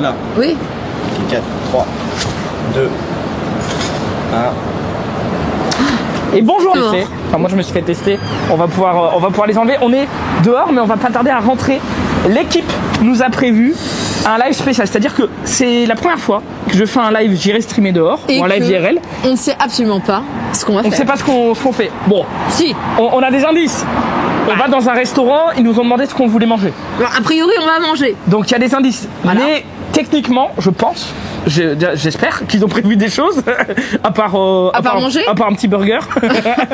Voilà. Oui. 4, 3, 2, 1. Et bonjour. Enfin, moi je me suis fait tester. On va pouvoir les enlever. On est dehors, mais on va pas tarder à rentrer. L'équipe nous a prévu un live spécial. C'est-à-dire que c'est la première fois que je fais un live, j'irai streamer dehors, ou un live IRL. On ne sait absolument pas ce qu'on va faire. On ne sait pas ce qu'on fait. Bon, si. On a des indices. On va dans un restaurant, ils nous ont demandé ce qu'on voulait manger. Alors, a priori, on va manger. Donc il y a des indices. Voilà. Mais techniquement, je pense, j'espère qu'ils ont prévu des choses, à part manger, à part un petit burger.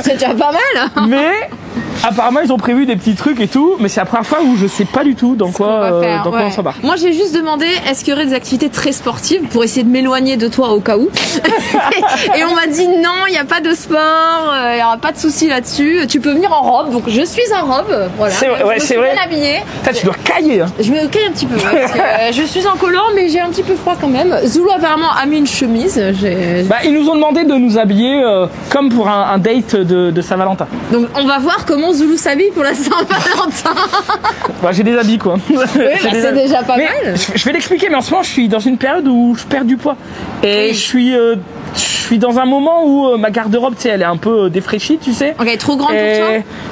C'est déjà pas mal. Mais apparemment ils ont prévu des petits trucs et tout, mais c'est la première fois où je sais pas du tout dans quoi on s'embarque. Moi j'ai juste demandé est-ce qu'il y aurait des activités très sportives pour essayer de m'éloigner de toi au cas où. Et on m'a dit non, il n'y a pas de sport, il n'y aura pas de souci là-dessus. Tu peux venir en robe, donc je suis en robe, voilà. C'est vrai, je suis bien habillée. Tu dois cailler. Hein. Je me caille un petit peu, parce que, je suis en collant, mais j'ai un petit peu froid quand même. Zulu apparemment a mis une chemise. Ils nous ont demandé de nous habiller comme pour un date de Saint-Valentin. Donc on va voir comment Zulu s'habille pour la Saint-Valentin. J'ai des habits quoi. Oui, c'est déjà pas mal. Je vais l'expliquer, mais en ce moment je suis dans une période où je perds du poids. Et je suis dans un moment où ma garde-robe, tu sais, elle est un peu défraîchie, tu sais. Ok, trop grande pour toi.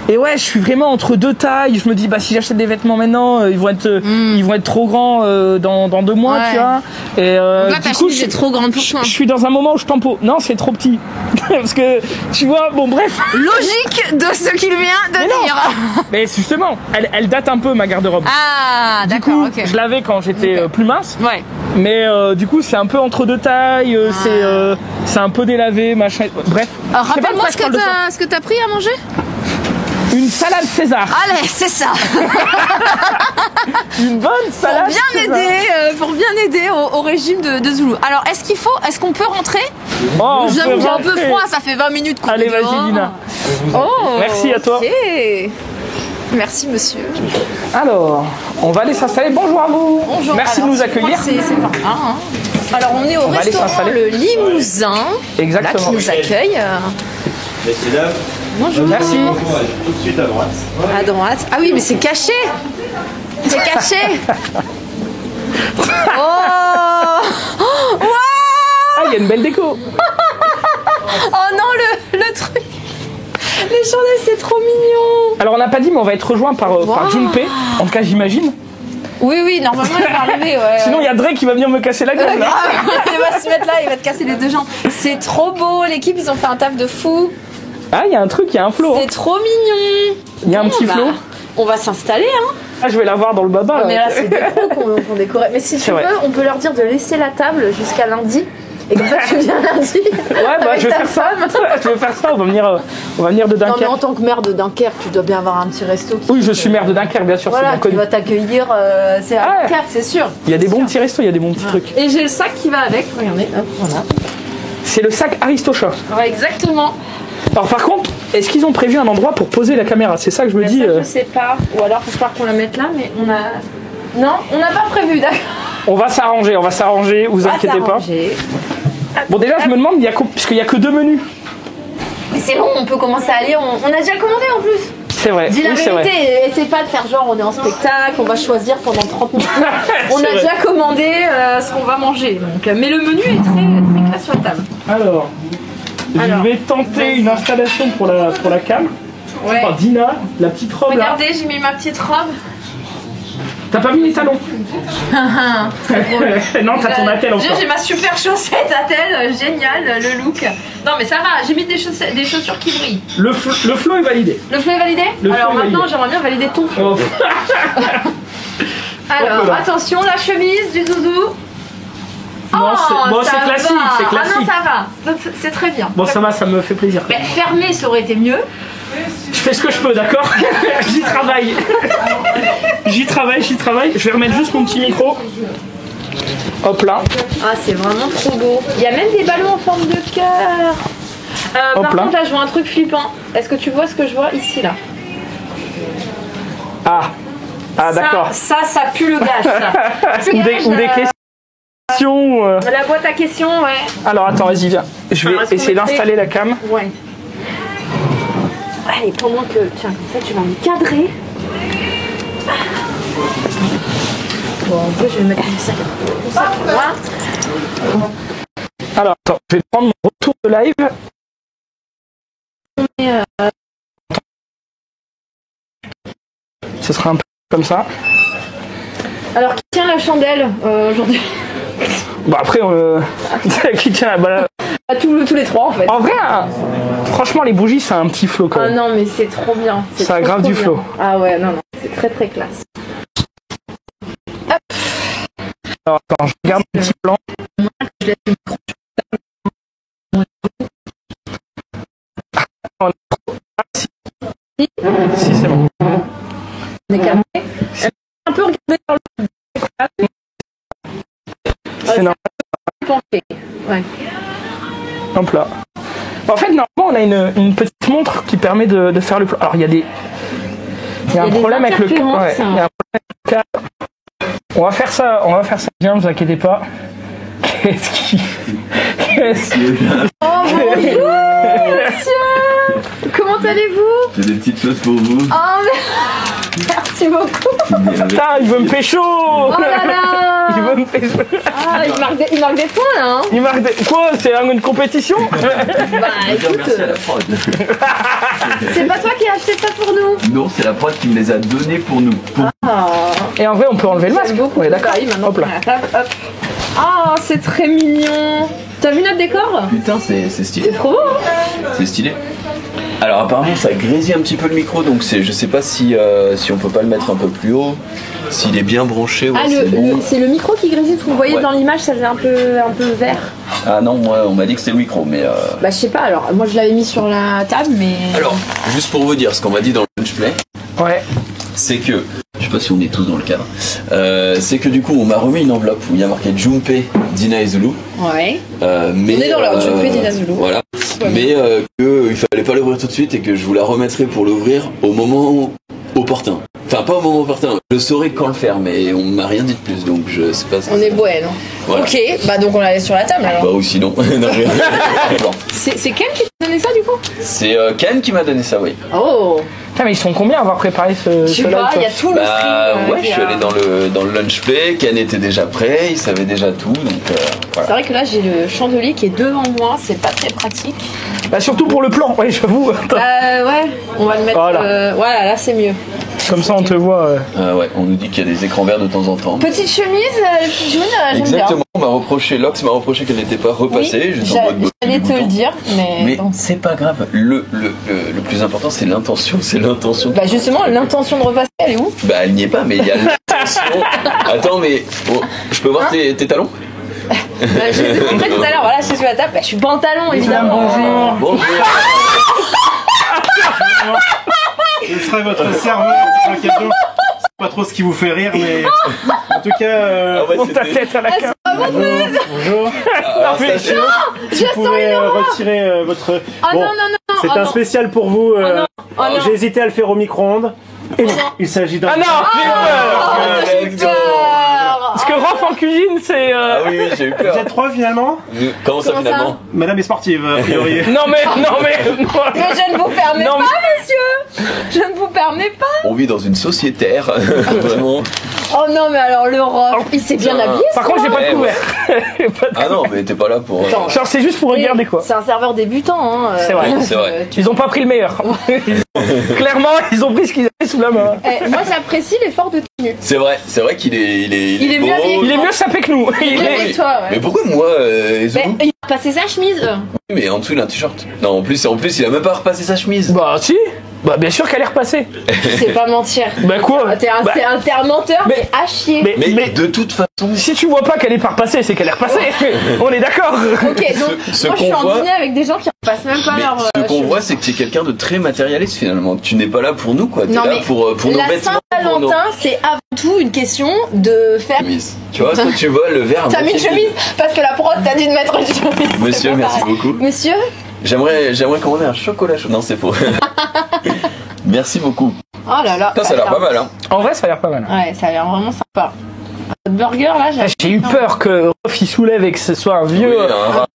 Et ouais, je suis vraiment entre deux tailles. Je me dis, si j'achète des vêtements maintenant, ils vont être trop grands dans 2 mois, tu vois. Et donc là, du coup, c'est trop grande pour toi. Je suis dans un moment où je tempo. Non, c'est trop petit. Parce que, tu vois, bon, bref. Logique de ce qu'il vient de dire. Mais justement, elle date un peu, ma garde-robe. Ah, d'accord, ok. Je l'avais quand j'étais plus mince. Ouais. Mais du coup, c'est un peu entre deux tailles. C'est un peu délavé, machin. Bref. Rappelle-moi ce que t'as pris à manger. Une salade César. Allez, c'est ça. Une bonne salade pour bien aider au régime de Zulu. Alors, est-ce qu'on peut rentrer? J'avoue que j'ai un peu froid, ça fait 20 minutes qu'on est Allez, vas-y, Dina. Merci à toi. Okay. Merci, monsieur. Alors, on va aller s'installer. Bonjour à vous. Bonjour. Merci de nous accueillir. C'est pas hein. Alors, on est au restaurant Le Limousin. Exactement. Là, qui nous accueille. Messieurs, dames. Bonjour. Merci. Tout de suite à droite. À droite. Ah oui, mais c'est caché. C'est caché. Wow. Il y a une belle déco. Oh non, le truc. Les chandelles, c'est trop mignon. Alors, on n'a pas dit, mais on va être rejoint par Junpei. En tout cas, j'imagine. Oui, normalement, il va arriver. Ouais. Sinon, il y a Drake qui va venir me casser la gueule. Il va se mettre là, il va te casser les 2 jambes. C'est trop beau, l'équipe, ils ont fait un taf de fou. Ah, il y a un truc, il y a un flow. C'est trop mignon. Il y a un petit flow. On va s'installer, hein. Ah, je vais la voir dans le baba. Mais là, c'est des pros qu'on décore. Mais si tu veux, on peut leur dire de laisser la table jusqu'à lundi. Et comme ça, tu viens lundi. Ouais, je vais faire ça. Je vais faire ça. On va venir de Dunkerque. Non, mais en tant que maire de Dunkerque, tu dois bien avoir un petit resto. Oui, je suis maire de Dunkerque, bien sûr. Voilà, qui va t'accueillir. C'est à Dunkerque, c'est sûr. Il y a des bons petits restos, il y a des bons petits trucs. Et j'ai le sac qui va avec. Regardez, hop, voilà. C'est le sac Aristocha. Ouais, exactement. Alors par contre, est-ce qu'ils ont prévu un endroit pour poser la caméra? C'est ça que je me dis. Ça, je sais pas. Ou alors, il va falloir qu'on la mette là, mais on a. Non, on n'a pas prévu, d'accord. On va s'arranger, vous inquiétez pas. Bon, déjà, je me demande, puisqu'il n'y a que 2 menus. Mais c'est bon, on peut commencer à aller. On a déjà commandé en plus. C'est vrai. Dis la vérité, essaie pas de faire genre on est en spectacle, on va choisir pendant 30 minutes. On a déjà commandé ce qu'on va manger. Donc, mais le menu est très classe sur la table. Alors, je vais tenter une installation pour la cam. Ouais. Oh, Dina, la petite robe. Regardez, j'ai mis ma petite robe. T'as pas mis les talons? Non, t'as ton attel encore. J'ai ma super chaussette attel, génial, le look. Non mais ça va, j'ai mis des chaussures qui brillent. Le flow est validé. Le flow est validé? Alors maintenant, j'aimerais bien valider ton flow. Alors, attention, la chemise du doudou. Non, c'est classique, c'est classique. Ah non, ça va, c'est très bien. Bon, ça va, ça me fait plaisir. Mais fermé, ça aurait été mieux. Je fais ce que je peux, d'accord? J'y travaille. J'y travaille. Je vais remettre juste mon petit micro. Hop là. Ah, c'est vraiment trop beau. Il y a même des ballons en forme de cœur. Par contre, là, je vois un truc flippant. Est-ce que tu vois ce que je vois ici, là? Ah, d'accord. Ça pue le gage, ça. ou des questions. La boîte à questions, ouais. Alors, attends, vas-y, viens. Je vais essayer d'installer la cam. Ouais. Allez, pendant que... Tiens, comme ça, tu vas me cadrer. Bon, en plus, je vais mettre mon sac. Voilà. Alors, attends, je vais prendre mon retour de live. Ce sera un peu comme ça. Alors, qui tient la chandelle aujourd'hui? Bon, après, qui tient la balle. Tous les trois, en fait. En vrai, franchement, les bougies, c'est un petit flow quand Ah même. non, mais c'est trop bien. Ça a grave trop du bien. flow. Ah ouais, non, c'est très très classe. Alors, attends, je regarde le petit plan. Je laisse le micro. Si, c'est bon. On est calmé. Un peu regardé dans le. C'est normal. Ouais. Hop là. En fait, normalement, on a une petite montre qui permet de faire le plan. Alors, il y a un des problème avec le câble. interférences. Ouais, il y a un problème avec le câble. On va faire ça bien, ne vous inquiétez pas. Qu'est-ce qu'il Oh bonjour, monsieur. Comment allez-vous? J'ai des petites choses pour vous. Oh, merci beaucoup. Putain, il veut me pécho. Oh là là. Il veut me pécho. Ah, il marque des points là, hein. Il marque des... Quoi? C'est une compétition? Bah écoute, Merci à la prod. c'est pas toi qui as acheté ça pour nous? Non, c'est la prod qui me les a donnés pour nous. Ah, Et en vrai, on peut enlever le masque. j'aime beaucoup. Ouais, d'accord. Bah oui, maintenant. Hop là. Hop. Ah, c'est très mignon. T'as vu notre décor? Putain, c'est stylé. Trop beau, hein. C'est stylé. Alors apparemment ça grésille un petit peu le micro, donc je sais pas si on peut pas le mettre un peu plus haut, s'il est bien branché. Ouais, Ah, c'est bon. c'est le micro qui grésille. Vous voyez Ouais. dans l'image, ça faisait un peu vert. Ah non, moi on m'a dit que c'était le micro, mais Bah je sais pas. Alors moi je l'avais mis sur la table, mais. alors juste pour vous dire ce qu'on m'a dit dans le lunchplay, Ouais. c'est que je sais pas si on est tous dans le cadre, c'est que du coup on m'a remis une enveloppe où il y a marqué Jumpe Dina et Zulu. Ouais. Mais, On est dans l'ordre, Jumpe Dina Zulu. Voilà. Mais qu'il fallait pas l'ouvrir tout de suite et que je vous la remettrai pour l'ouvrir au moment opportun. Enfin, pas au moment opportun, je saurai quand le faire, mais on m'a rien dit de plus, donc je sais pas si... On est bohème. Voilà. Ok, bah donc on la laisse sur la table alors. Bah ou sinon... non, bon. C'est Ken qui t'a donné ça du coup? C'est Ken qui m'a donné ça, oui. Oh. Putain, mais ils sont combien à avoir préparé ce Je sais live, pas, il y toi a tout le Bah stream. ouais, je suis allé dans le lunch play, Ken était déjà prêt, il savait déjà tout, donc C'est voilà. vrai que là j'ai le chandelier qui est devant moi, c'est pas très pratique. Bah, surtout pour le plan, ouais, j'avoue. Attends. Ouais, on va le mettre. Voilà. Voilà, là c'est mieux. Comme ça, on te voit. Ouais, on nous dit qu'il y a des écrans verts de temps en temps. Petite chemise, petite jaune, j'aime bien. Exactement, on m'a reproché, Lox m'a reproché qu'elle n'était pas repassée, Oui, j'étais en mode j'allais te le dire, mais. Mais bon. c'est pas grave, le plus important c'est l'intention, Bah justement, l'intention de repasser, elle est où? Bah elle n'y est pas, mais il y a l'intention. Attends, mais bon, je peux voir tes talons? Bah, je les ai montrés tout à l'heure, voilà, je suis sur la table. Bah, je suis pantalon évidemment. Bonjour. Bonjour. Je serai votre serveur pour un cadeau. C'est pas trop ce qui vous fait rire, mais en tout cas, Ah ouais, Monte ta c'était- tête à la carte. bonjour. Alors, mais- sachez- Si vous pouvez retirer votre. Oh Bon, non, non, non, c'est oh un non. spécial pour vous. Oh non, oh non. J'ai hésité à le faire au micro-ondes. Et il s'agit d'un. Ah non, j'ai eu peur. Oh, j'ai peur. Parce que Raph en cuisine, c'est. Ah oui, oui, j'ai eu Vous peur. êtes trois finalement? Comment ça Comment ça finalement? Madame est sportive, a priori. Non mais. Mais je ne vous permets Non, pas, monsieur. Je ne vous permets pas. On vit dans une sociétaire, vraiment. Oh non, mais alors l'Europe, il s'est bien Putain. habillé. Par contre, j'ai pas de Ouais, couvert. J'ai pas de- Ah non, mais t'es pas là pour. Attends. Genre, c'est juste pour regarder quoi. C'est un serveur débutant, hein. C'est vrai. C'est vrai. Ils ont pas pris le meilleur. Clairement, ils ont pris ce qu'ils avaient sous la main. Moi, j'apprécie l'effort de tenue. C'est vrai qu'il est, Il est beau. mieux habillé. Il est mieux sapé que nous. Il mieux est- avec toi, ouais. Mais pourquoi moi, Zulu? Mais il a passé sa chemise. Mais en dessous il a un t-shirt. Non, en plus il a même pas repassé sa chemise. Bah si. Bah bien sûr qu'elle est repassée. C'est pas mentir. Bah quoi? T'es un, Bah, t'es un menteur, mais- mais à chier. Mais de toute façon, si tu vois pas qu'elle est pas repassée, c'est qu'elle est repassée. On est d'accord. Ok, donc ce moi je suis qu'on en voit- dîner avec des gens qui repassent même pas mais leur. ce qu'on voit, c'est que tu es quelqu'un de très matérialiste finalement. Que tu n'es pas là pour nous, quoi. T'es Non, là mais pour nos la vêtements. pour nos Saint-Valentin, c'est avant tout une question de faire. chemises. Tu vois, toi tu vois le verre. à T'as mis une moitié chemise vide. parce que la prod t'a dit de mettre une chemise. Monsieur, C'est pas merci pareil. beaucoup. Monsieur, J'aimerais commander un chocolat chaud. Non, c'est faux. Merci beaucoup. oh là là. Ça a l'air pas mal, hein. En vrai, ça a l'air pas mal. Ouais, ça a l'air vraiment sympa. Notre burger là, J'ai eu peur que Rof il soulève et que ce soit un vieux,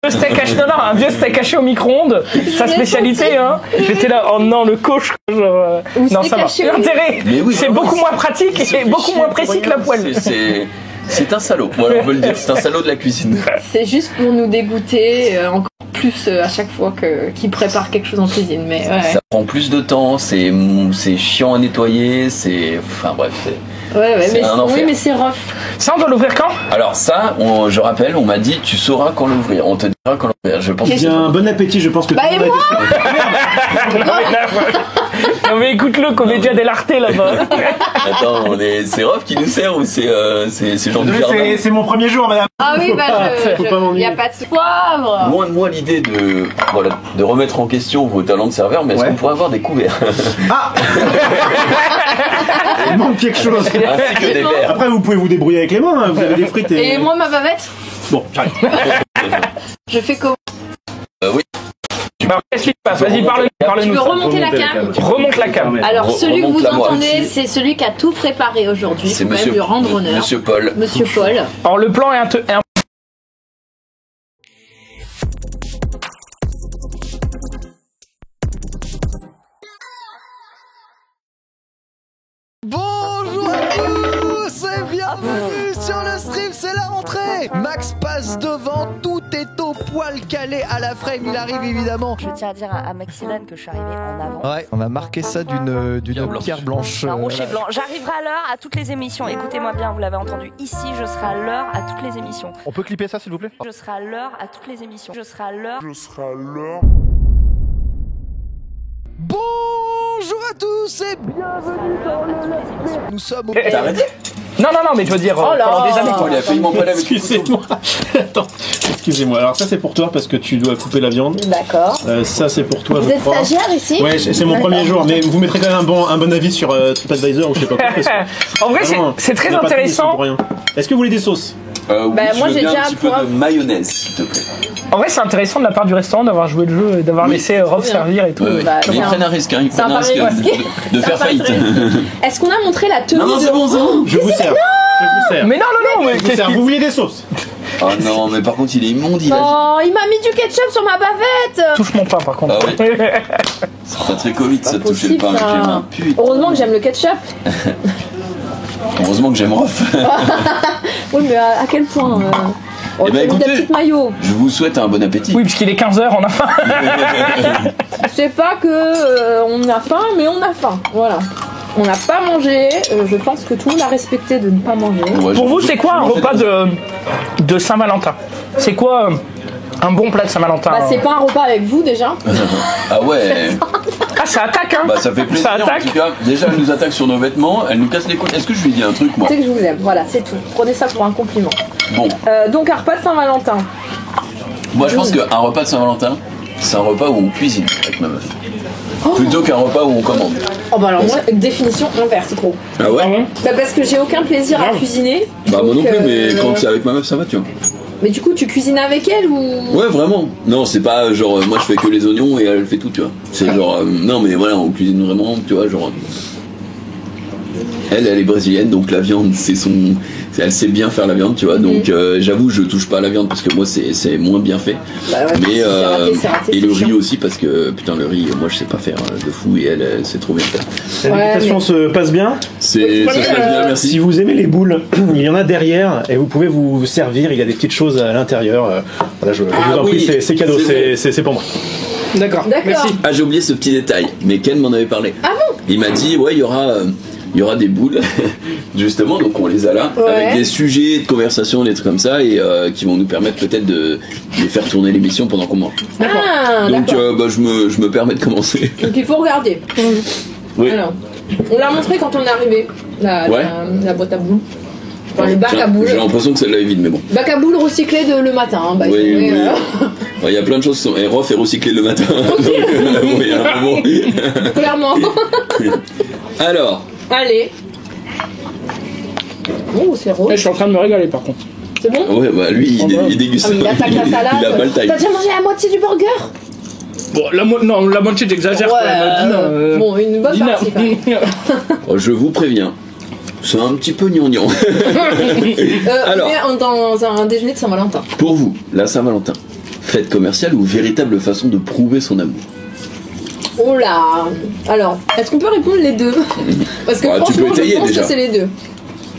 un steak haché, un vieux steak haché au micro-ondes. Sa spécialité, hein. J'étais là, oh non, le coach, genre. Non, ça va. L'intérêt, c'est beaucoup moins pratique et beaucoup moins précis que la poêle. C'est un salaud, voilà, on peut le dire, c'est un salaud de la cuisine. C'est juste pour nous dégoûter encore plus à chaque fois qu'il prépare quelque chose en cuisine. Mais ouais. Ça prend plus de temps, c'est chiant à nettoyer, enfin bref, mais c'est rough. Ça, on doit l'ouvrir quand? Alors ça, je rappelle, on m'a dit, tu sauras quand l'ouvrir, on te dira quand l'ouvrir. Je pense que bien, bon appétit, je pense que bah et moi Non mais écoute-le, comédien dell'arte là-bas. Attends, c'est Rof qui nous sert ou c'est Jean du Jardin? C'est mon premier jour, madame. Ah oui, bah il n'y a pas de poivre. Loin de moi l'idée de remettre en question vos talents de serveur, mais est-ce qu'on pourrait avoir des couverts? Ah il manque quelque chose. Ainsi que des verres. Après, vous pouvez vous débrouiller avec les mains, hein. Vous avez des frites Et moi, ma bavette? Bon, j'arrive. Je fais comment? Oui. Alors, qu'est-ce qui se passe? Vas-y, parle-nous. Tu peux remonter la cam? Remonte la cam. Alors, celui que vous remonte-la moi. entendez, c'est celui qui a tout préparé aujourd'hui. C'est Faut quand même lui rendre honneur. Monsieur Paul. Monsieur Paul. Alors, le plan est un Bonjour à tous et bienvenue sur le stream, c'est la rentrée. Max passe devant, tout est au poil calé à la frame, il arrive évidemment. Je tiens à dire à Maxilène que je suis arrivée en avant. Ouais, on a marqué ça d'une pierre blanche. Un rocher blanc. J'arriverai à l'heure à toutes les émissions. Écoutez-moi bien, vous l'avez entendu. Ici, je serai à l'heure à toutes les émissions. On peut clipper ça s'il vous plaît? Je serai à l'heure à toutes les émissions. Je serai à l'heure. Bonjour à tous et bienvenue dans le live. Nous sommes au... T'as arrêté? Non, mais je veux dire, pendant des années. Il a failli m'en parler avec Excusez-moi. Attends, excusez-moi. Alors ça c'est pour toi parce que tu dois couper la viande. D'accord. Ça c'est pour toi. Vous je êtes crois. stagiaire ici? Ouais, c'est mon premier jour, mais vous mettrez quand même un bon avis sur TripAdvisor ou je sais pas quoi. Parce que, En vrai, vraiment, c'est très on a pas intéressant. tout pour rien. Est-ce que vous voulez des sauces? Oui, Bah, je moi, veux j'ai bien déjà un petit peu un de mayonnaise, s'il te plaît. En vrai, c'est intéressant de la part du restaurant d'avoir joué le jeu et d'avoir laissé Rof servir et tout. Ouais. Bah, Mais ils c'est prennent un risque, hein. Ils prennent un risque de faire faillite. Est-ce qu'on a montré la tenue? Non, c'est bon, c'est bon. Je vous sers. Je vous sers. Mais non, mais Je vous qu'est-ce sers. qu'il- Vous vouliez des sauces? Oh non, mais par contre, il est immonde, il a... Oh, il m'a mis du ketchup sur ma bavette. touche mon pain par contre. Ah oui. C'est pas très Covid, ça, de toucher le Possible, pain. ça. J'ai un putain. Heureusement que j'aime le ketchup. Heureusement que j'aime Rof. Oui, mais à quel point Eh ben, j'ai mis de la écoutez. petite maillot. Je vous souhaite un bon appétit. Oui, puisqu'il est 15h, on a faim. C'est pas que on a faim, mais on a faim. Voilà. On n'a pas mangé. Je pense que tout le monde a respecté de ne pas manger. Ouais, Pour vous, c'est quoi un repas de Saint-Valentin? C'est quoi un bon plat de Saint-Valentin? Bah, c'est pas un repas avec vous déjà. Ah ouais. Ah, ça attaque, hein. Bah ça fait plaisir. Ça attaque. En tout cas, déjà elle nous attaque sur nos vêtements, elle nous casse les couilles. Est-ce que je lui ai dit un truc moi? C'est que je vous aime. Voilà, c'est tout. Prenez ça pour un compliment. Bon, Donc un repas de Saint-Valentin. moi je pense qu'un repas de Saint-Valentin, c'est un repas où on cuisine avec ma meuf. Plutôt qu'un repas où on commande. Oh bah alors moi, définition inverse, gros. Ah ouais? Bah parce que j'ai aucun plaisir à cuisiner. Bah moi non Donc, plus, mais quand c'est avec ma meuf ça va, tu vois. Mais du coup, tu cuisines avec elle ou? Ouais, vraiment. Non, c'est pas genre moi je fais que les oignons et elle fait tout, tu vois. C'est genre non mais voilà, on cuisine vraiment, tu vois, genre elle est brésilienne, donc la viande elle sait bien faire la viande, tu vois. Donc j'avoue, je touche pas à la viande parce que moi c'est moins bien fait. Bah ouais, Mais c'est raté, et c'est le riz chiant. aussi parce que putain le riz, moi je sais pas faire de fou et elle sait trop bien faire. La Ouais, dégustation se passe bien. Ça se passe bien, merci. Si vous aimez les boules, il y en a derrière et vous pouvez vous servir. Il y a des petites choses à l'intérieur. Voilà, je vous en prie, oui, c'est cadeau, c'est c'est pour moi. D'accord. D'accord. Ah, j'ai oublié ce petit détail, mais Ken m'en avait parlé. Ah bon? Il m'a dit, ouais, il y aura des boules, justement, donc on les a là, Ouais. avec des sujets de conversation, des trucs comme ça, et qui vont nous permettre peut-être de faire tourner l'émission pendant qu'on mange. Ah, Donc, d'accord. bah, je me permets de commencer. Donc il faut regarder. Oui. Alors, on l'a montré quand on est arrivé, Ouais. la boîte à boules. Enfin, le bac à boules. J'ai l'impression que celle-là est vide, mais bon. Bac à boules recyclé le matin. Hein, Oui, oui. euh, Il y a plein de choses qui sont. Et Rof est recyclé le matin. Donc, bon, il y a un moment. clairement. Alors, Allez. Oh, c'est Je rose. suis en train de me régaler par contre. C'est bon? ouais, bah lui, il déguste. Ah, mais il attaque la salade. Il a pas le time. T'as déjà mangé la moitié du burger? Bon, la moitié j'exagère quand même. Dina, Bon, une bonne Dina. partie quand même. Oh, je vous préviens, C'est un petit peu gnangnan. Alors. Mais dans un déjeuner de Saint-Valentin. Pour vous, la Saint-Valentin, fête commerciale ou véritable façon de prouver son amour? Oh là. Alors, est-ce qu'on peut répondre les deux? Parce que Ah, tu franchement, peux étayer, je pense déjà. que c'est les deux.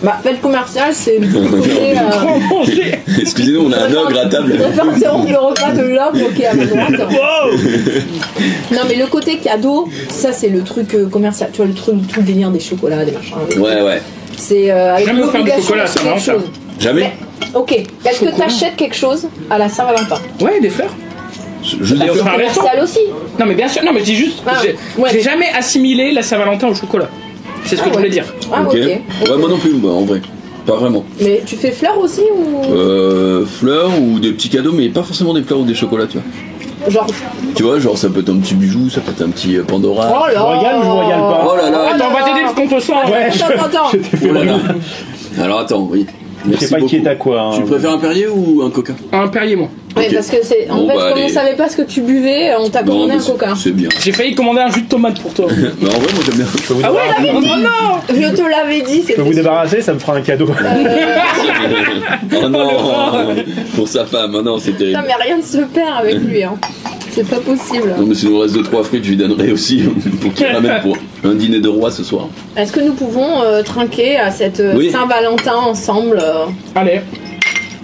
Bah, fête commerciale, c'est le côté, Excusez-nous, on a un ogre à table. je préfère interrompre le repas de l'ogre qui est à ma droite. Non, mais le côté cadeau, ça c'est le truc commercial. Tu vois, tout le délire des chocolats, des machins. Ouais. C'est avec Jamais offert de l'obligation chocolat à d'acheter quelque Saint-Valentin. chose. Jamais? Ok, est-ce que tu achètes quelque chose à la Saint-Valentin? Ouais, des fleurs. Je Des fleurs à la Commercial aussi. Non, mais bien sûr, non, mais je dis juste, Ah, ouais. j'ai jamais assimilé la Saint-Valentin au chocolat. C'est ce que je voulais dire. Ah, ok. Ouais, moi non plus, bah, en vrai. Pas vraiment. Mais tu fais fleurs aussi ou Fleurs ou des petits cadeaux, mais pas forcément des fleurs ou des chocolats, tu vois. genre? Tu vois, genre ça peut être un petit bijou, ça peut être un petit Pandora. Oh là. Je vous régale ou je vous régale pas? Oh là là. Attends, on va t'aider parce qu'on te sent. Attends. Oh là là. Alors attends, oui. Je Merci sais pas qui beaucoup. est à quoi. Hein. Tu préfères un Perrier ou un Coca? Un Perrier, moi. Ouais, Ok. parce que c'est. En Bon, fait, bah, comme on allez. savait pas ce que tu buvais, on t'a Non, commandé mais un coca. c'est bien. J'ai failli commander un jus de tomate pour toi. Bah en vrai, moi j'aime bien. Je peux vous Ah ouais, débarrasser, oh non. Je te l'avais dit, je peux vous débarrasser, ça me fera un cadeau. Oh non. Pour sa femme, oh non, c'est terrible. Putain, mais rien ne se perd avec lui, hein. C'est pas possible. Non mais s'il nous reste 2-3 frites, je lui donnerai aussi pour qu'il ramène pour un dîner de roi ce soir. Est-ce que nous pouvons trinquer à cette Oui. Saint-Valentin ensemble Allez.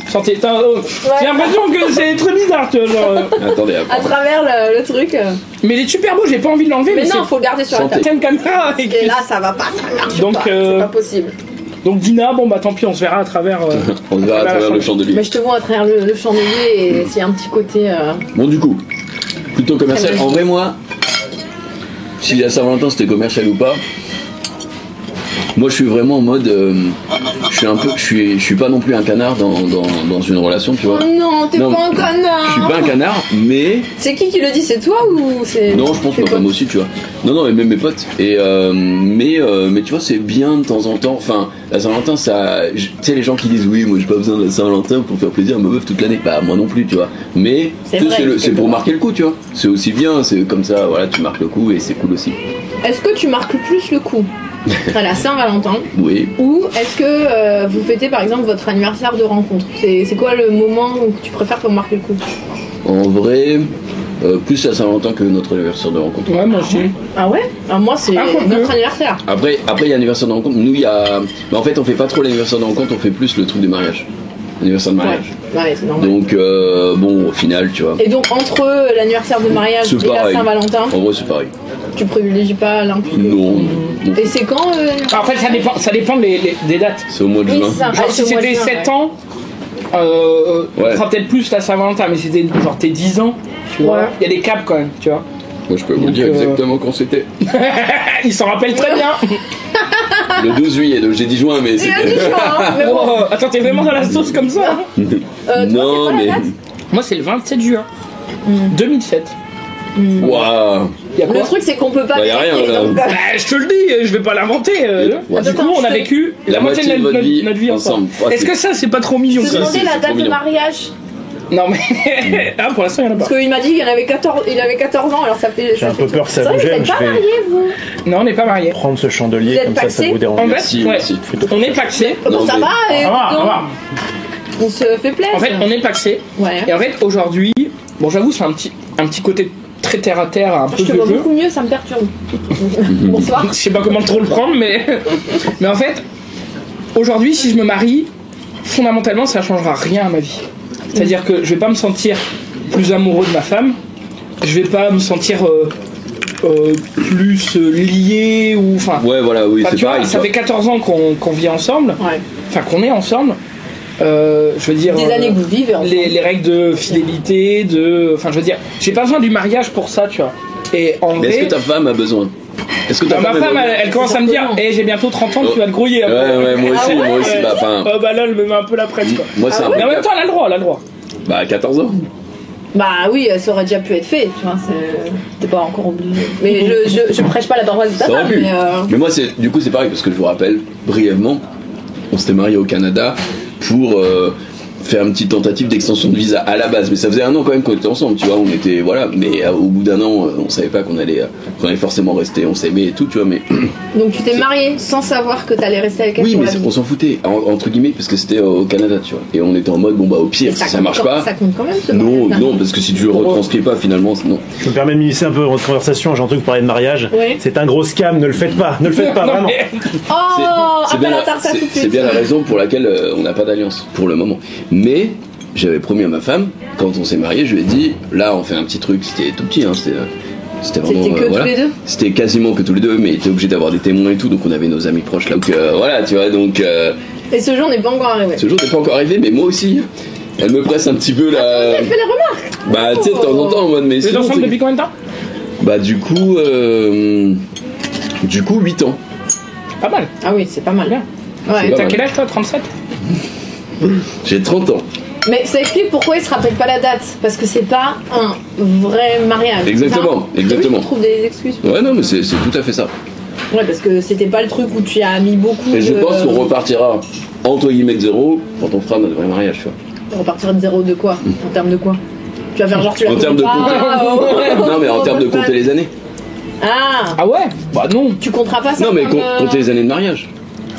Santé. J'ai l'impression que c'est très bizarre, tu vois. Genre, Attendez, à après. travers le truc Mais il est super beau, j'ai pas envie de l'enlever. Mais non, c'est- faut le garder sur la Santé. table. C'est une caméra. Et là, ça va pas, ça marche Donc, pas. C'est pas possible. Donc Dina, bon bah tant pis, on se verra à travers. On verra à travers le chandelier. Mais je te vois à travers le chandelier et s'il y a un petit côté. Bon du coup, plutôt commercial. En vrai moi, si la Saint-Valentin c'était commercial ou pas, moi je suis vraiment en mode, je suis pas non plus un canard dans une relation, tu vois. Oh non, t'es Non, pas un connard. Je suis pas un canard, mais C'est qui le dit? C'est toi ou c'est. non, je pense tes ma femme potes aussi, tu vois. Non, et même mes potes. Et mais tu vois, c'est bien de temps en temps. Enfin, la Saint-Valentin, ça, tu sais, les gens qui disent oui, moi j'ai pas besoin de la Saint-Valentin pour faire plaisir à ma meuf toute l'année. Bah moi non plus, tu vois. Mais C'est tu sais, vrai, c'est pour marquer le coup, tu vois. C'est aussi bien, c'est comme ça, voilà, tu marques le coup et c'est cool aussi. Est-ce que tu marques plus le coup à la Saint-Valentin Oui. ou est-ce que vous fêtez par exemple votre anniversaire de rencontre? C'est quoi le moment que tu préfères pour marquer le coup? En vrai, plus la Saint-Valentin que notre anniversaire de rencontre. Ouais, moi aussi. Ah ouais? Alors moi c'est Ah, quoi que. notre anniversaire. Après, il y a l'anniversaire de rencontre. Nous, il y a. Mais en fait, on fait pas trop l'anniversaire de rencontre, on fait plus le truc de mariage. L'anniversaire de mariage. Ouais, c'est normal. Donc, bon, au final, tu vois. Et donc entre l'anniversaire de mariage C'est et la pareil. Saint-Valentin, En vrai, c'est pareil. tu privilégies pas l'un plus que l'autre? Non. non. Et c'est quand En fait, ça dépend des dates. C'est au mois de Oui, juin. c'est ça. Genre, Ah, si c'est au mois de c'était juin, 7 ouais. ans, Ouais. on fera peut-être plus la Saint-Valentin, mais c'était genre tes 10 ans, tu vois. Ouais. Il y a des caps quand même, tu vois. Moi, je peux vous Donc, dire exactement quand c'était. Il s'en rappelle très bien. Le 12 juillet, donc j'ai dit juin, mais C'est un c'était. petit choix, hein, mais bon. Oh, attends, t'es vraiment dans la sauce comme ça? Toi, Non, c'est quoi mais. la date Moi, c'est le 27 juin 2007. Waouh! Il y a quoi? Le truc c'est qu'on peut pas Bah, y a rien, vérifier, là. donc, Bah, je te le dis, je vais pas l'inventer. Ouais. Du coup, on a vécu la moitié de notre vie ensemble. Ouais, Est-ce que ça, c'est pas trop mignon Je te ça? demandais c'est la trop date de mignon. mariage. Non, mais. Ah, pour l'instant, il y en a pas. Parce qu'il m'a dit qu'il avait 14, il avait 14 ans, alors ça fait. J'ai un peu peur que ça C'est vous vrai, gêne. vous Je êtes pas vais mariés, vous? Non, on n'est pas mariés. prendre ce chandelier, Vous êtes comme ça paxé vous dérange. En fait, Merci, ouais. merci. On est paxés. Bon, Non, ça mais- va, Ça va, ça va. on se fait plaisir. En fait, on est paxés. Ouais. Et en fait, aujourd'hui, bon, j'avoue, c'est un petit côté très terre à terre, un peu Je te de vois jeu. beaucoup mieux, ça me perturbe. Bonsoir. Je sais pas comment trop le prendre, mais en fait, aujourd'hui, si je me marie, fondamentalement, ça changera rien à ma vie. C'est-à-dire que je vais pas me sentir plus amoureux de ma femme, je vais pas me sentir plus lié ou enfin. Ouais, voilà, oui, Enfin, c'est tu vois, pareil. ça fait 14 ans qu'on vit ensemble, Ouais. enfin qu'on est ensemble. Je veux dire. Des années que vous vivez ensemble. les règles de fidélité, enfin, je veux dire, j'ai pas besoin du mariage pour ça, tu vois. Et en Mais est-ce vrai. que ta femme a besoin? Est-ce que ta Ma femme, elle commence à me dire, Exactement. j'ai bientôt 30 ans, tu vas te grouiller. Ouais, ouais, moi aussi, Ah ouais moi aussi. Bah, enfin, Oh bah là, elle me met un peu la presse, quoi. moi, c'est un Mais en peu. même temps, elle a le droit, elle a le droit. Bah, à 14 ans. Bah oui, ça aurait déjà pu être fait, tu vois, t'es pas encore obligé. Mais je prêche pas la paroisse de ta Ça aurait femme, pu. mais Mais moi, du coup, c'est pareil parce que je vous rappelle brièvement, on s'était marié au Canada pour faire une petite tentative d'extension de visa à la base, mais ça faisait 1 an quand même qu'on était ensemble, tu vois, on était, voilà, mais au bout d'1 an, on savait pas qu'on allait forcément rester, on s'aimait et tout, tu vois, mais... Donc tu t'es marié sans savoir que t'allais rester avec elle Oui, pour mais la vie. on s'en foutait, entre guillemets, parce que c'était au Canada, tu vois, et on était en mode, bon bah au pire, si ça marche pas... Ça compte quand même ce Non, mariage-là. non, parce que si tu le retranscris pas, finalement, non. Je me permets de m'initier un peu dans votre conversation, j'ai entendu que vous parlez de mariage. Oui. C'est un gros scam, ne le faites pas, vraiment. Oh, appel à Tarsa tout de C'est suite. bien la raison pour laquelle on n'a pas d'alliance, pour le moment. Mais... J'avais promis à ma femme, quand on s'est mariés, je lui ai dit, là on fait un petit truc, c'était tout petit, hein, c'était vraiment... C'était que tous les deux. C'était quasiment que tous les deux, mais t'es obligé d'avoir des témoins et tout, donc on avait nos amis proches là, donc voilà, tu vois, donc... Et ce jour n'est pas encore arrivé. Ce jour n'est pas encore arrivé, mais moi aussi, elle me presse un petit peu là... Elle fait les remarques. Bah tu sais, de temps en temps, en mode, mais... Vous êtes sinon, ensemble c'est- depuis combien de temps? Bah du coup, 8 ans. Pas mal. Ah oui, c'est pas mal. Bien. Ouais. pas T'as mal. quel âge toi? 37? J'ai 30 ans. Mais ça explique pourquoi il se rappelle pas la date. Parce que c'est pas un vrai mariage. Exactement, Non. exactement. On trouve des excuses. Ouais, non, mais c'est tout à fait ça. Ouais, parce que c'était pas le truc où tu as mis beaucoup Et je de... pense qu'on repartira, entre guillemets, de zéro, quand on fera notre vrai mariage, tu vois. On repartira de zéro de quoi? En termes de quoi? Tu vas faire genre tu la En termes de comptes pas, Non, mais en termes de compter les années. Ah, Ah ouais? Bah non. tu compteras pas ça Non, mais comme, compter les années de mariage.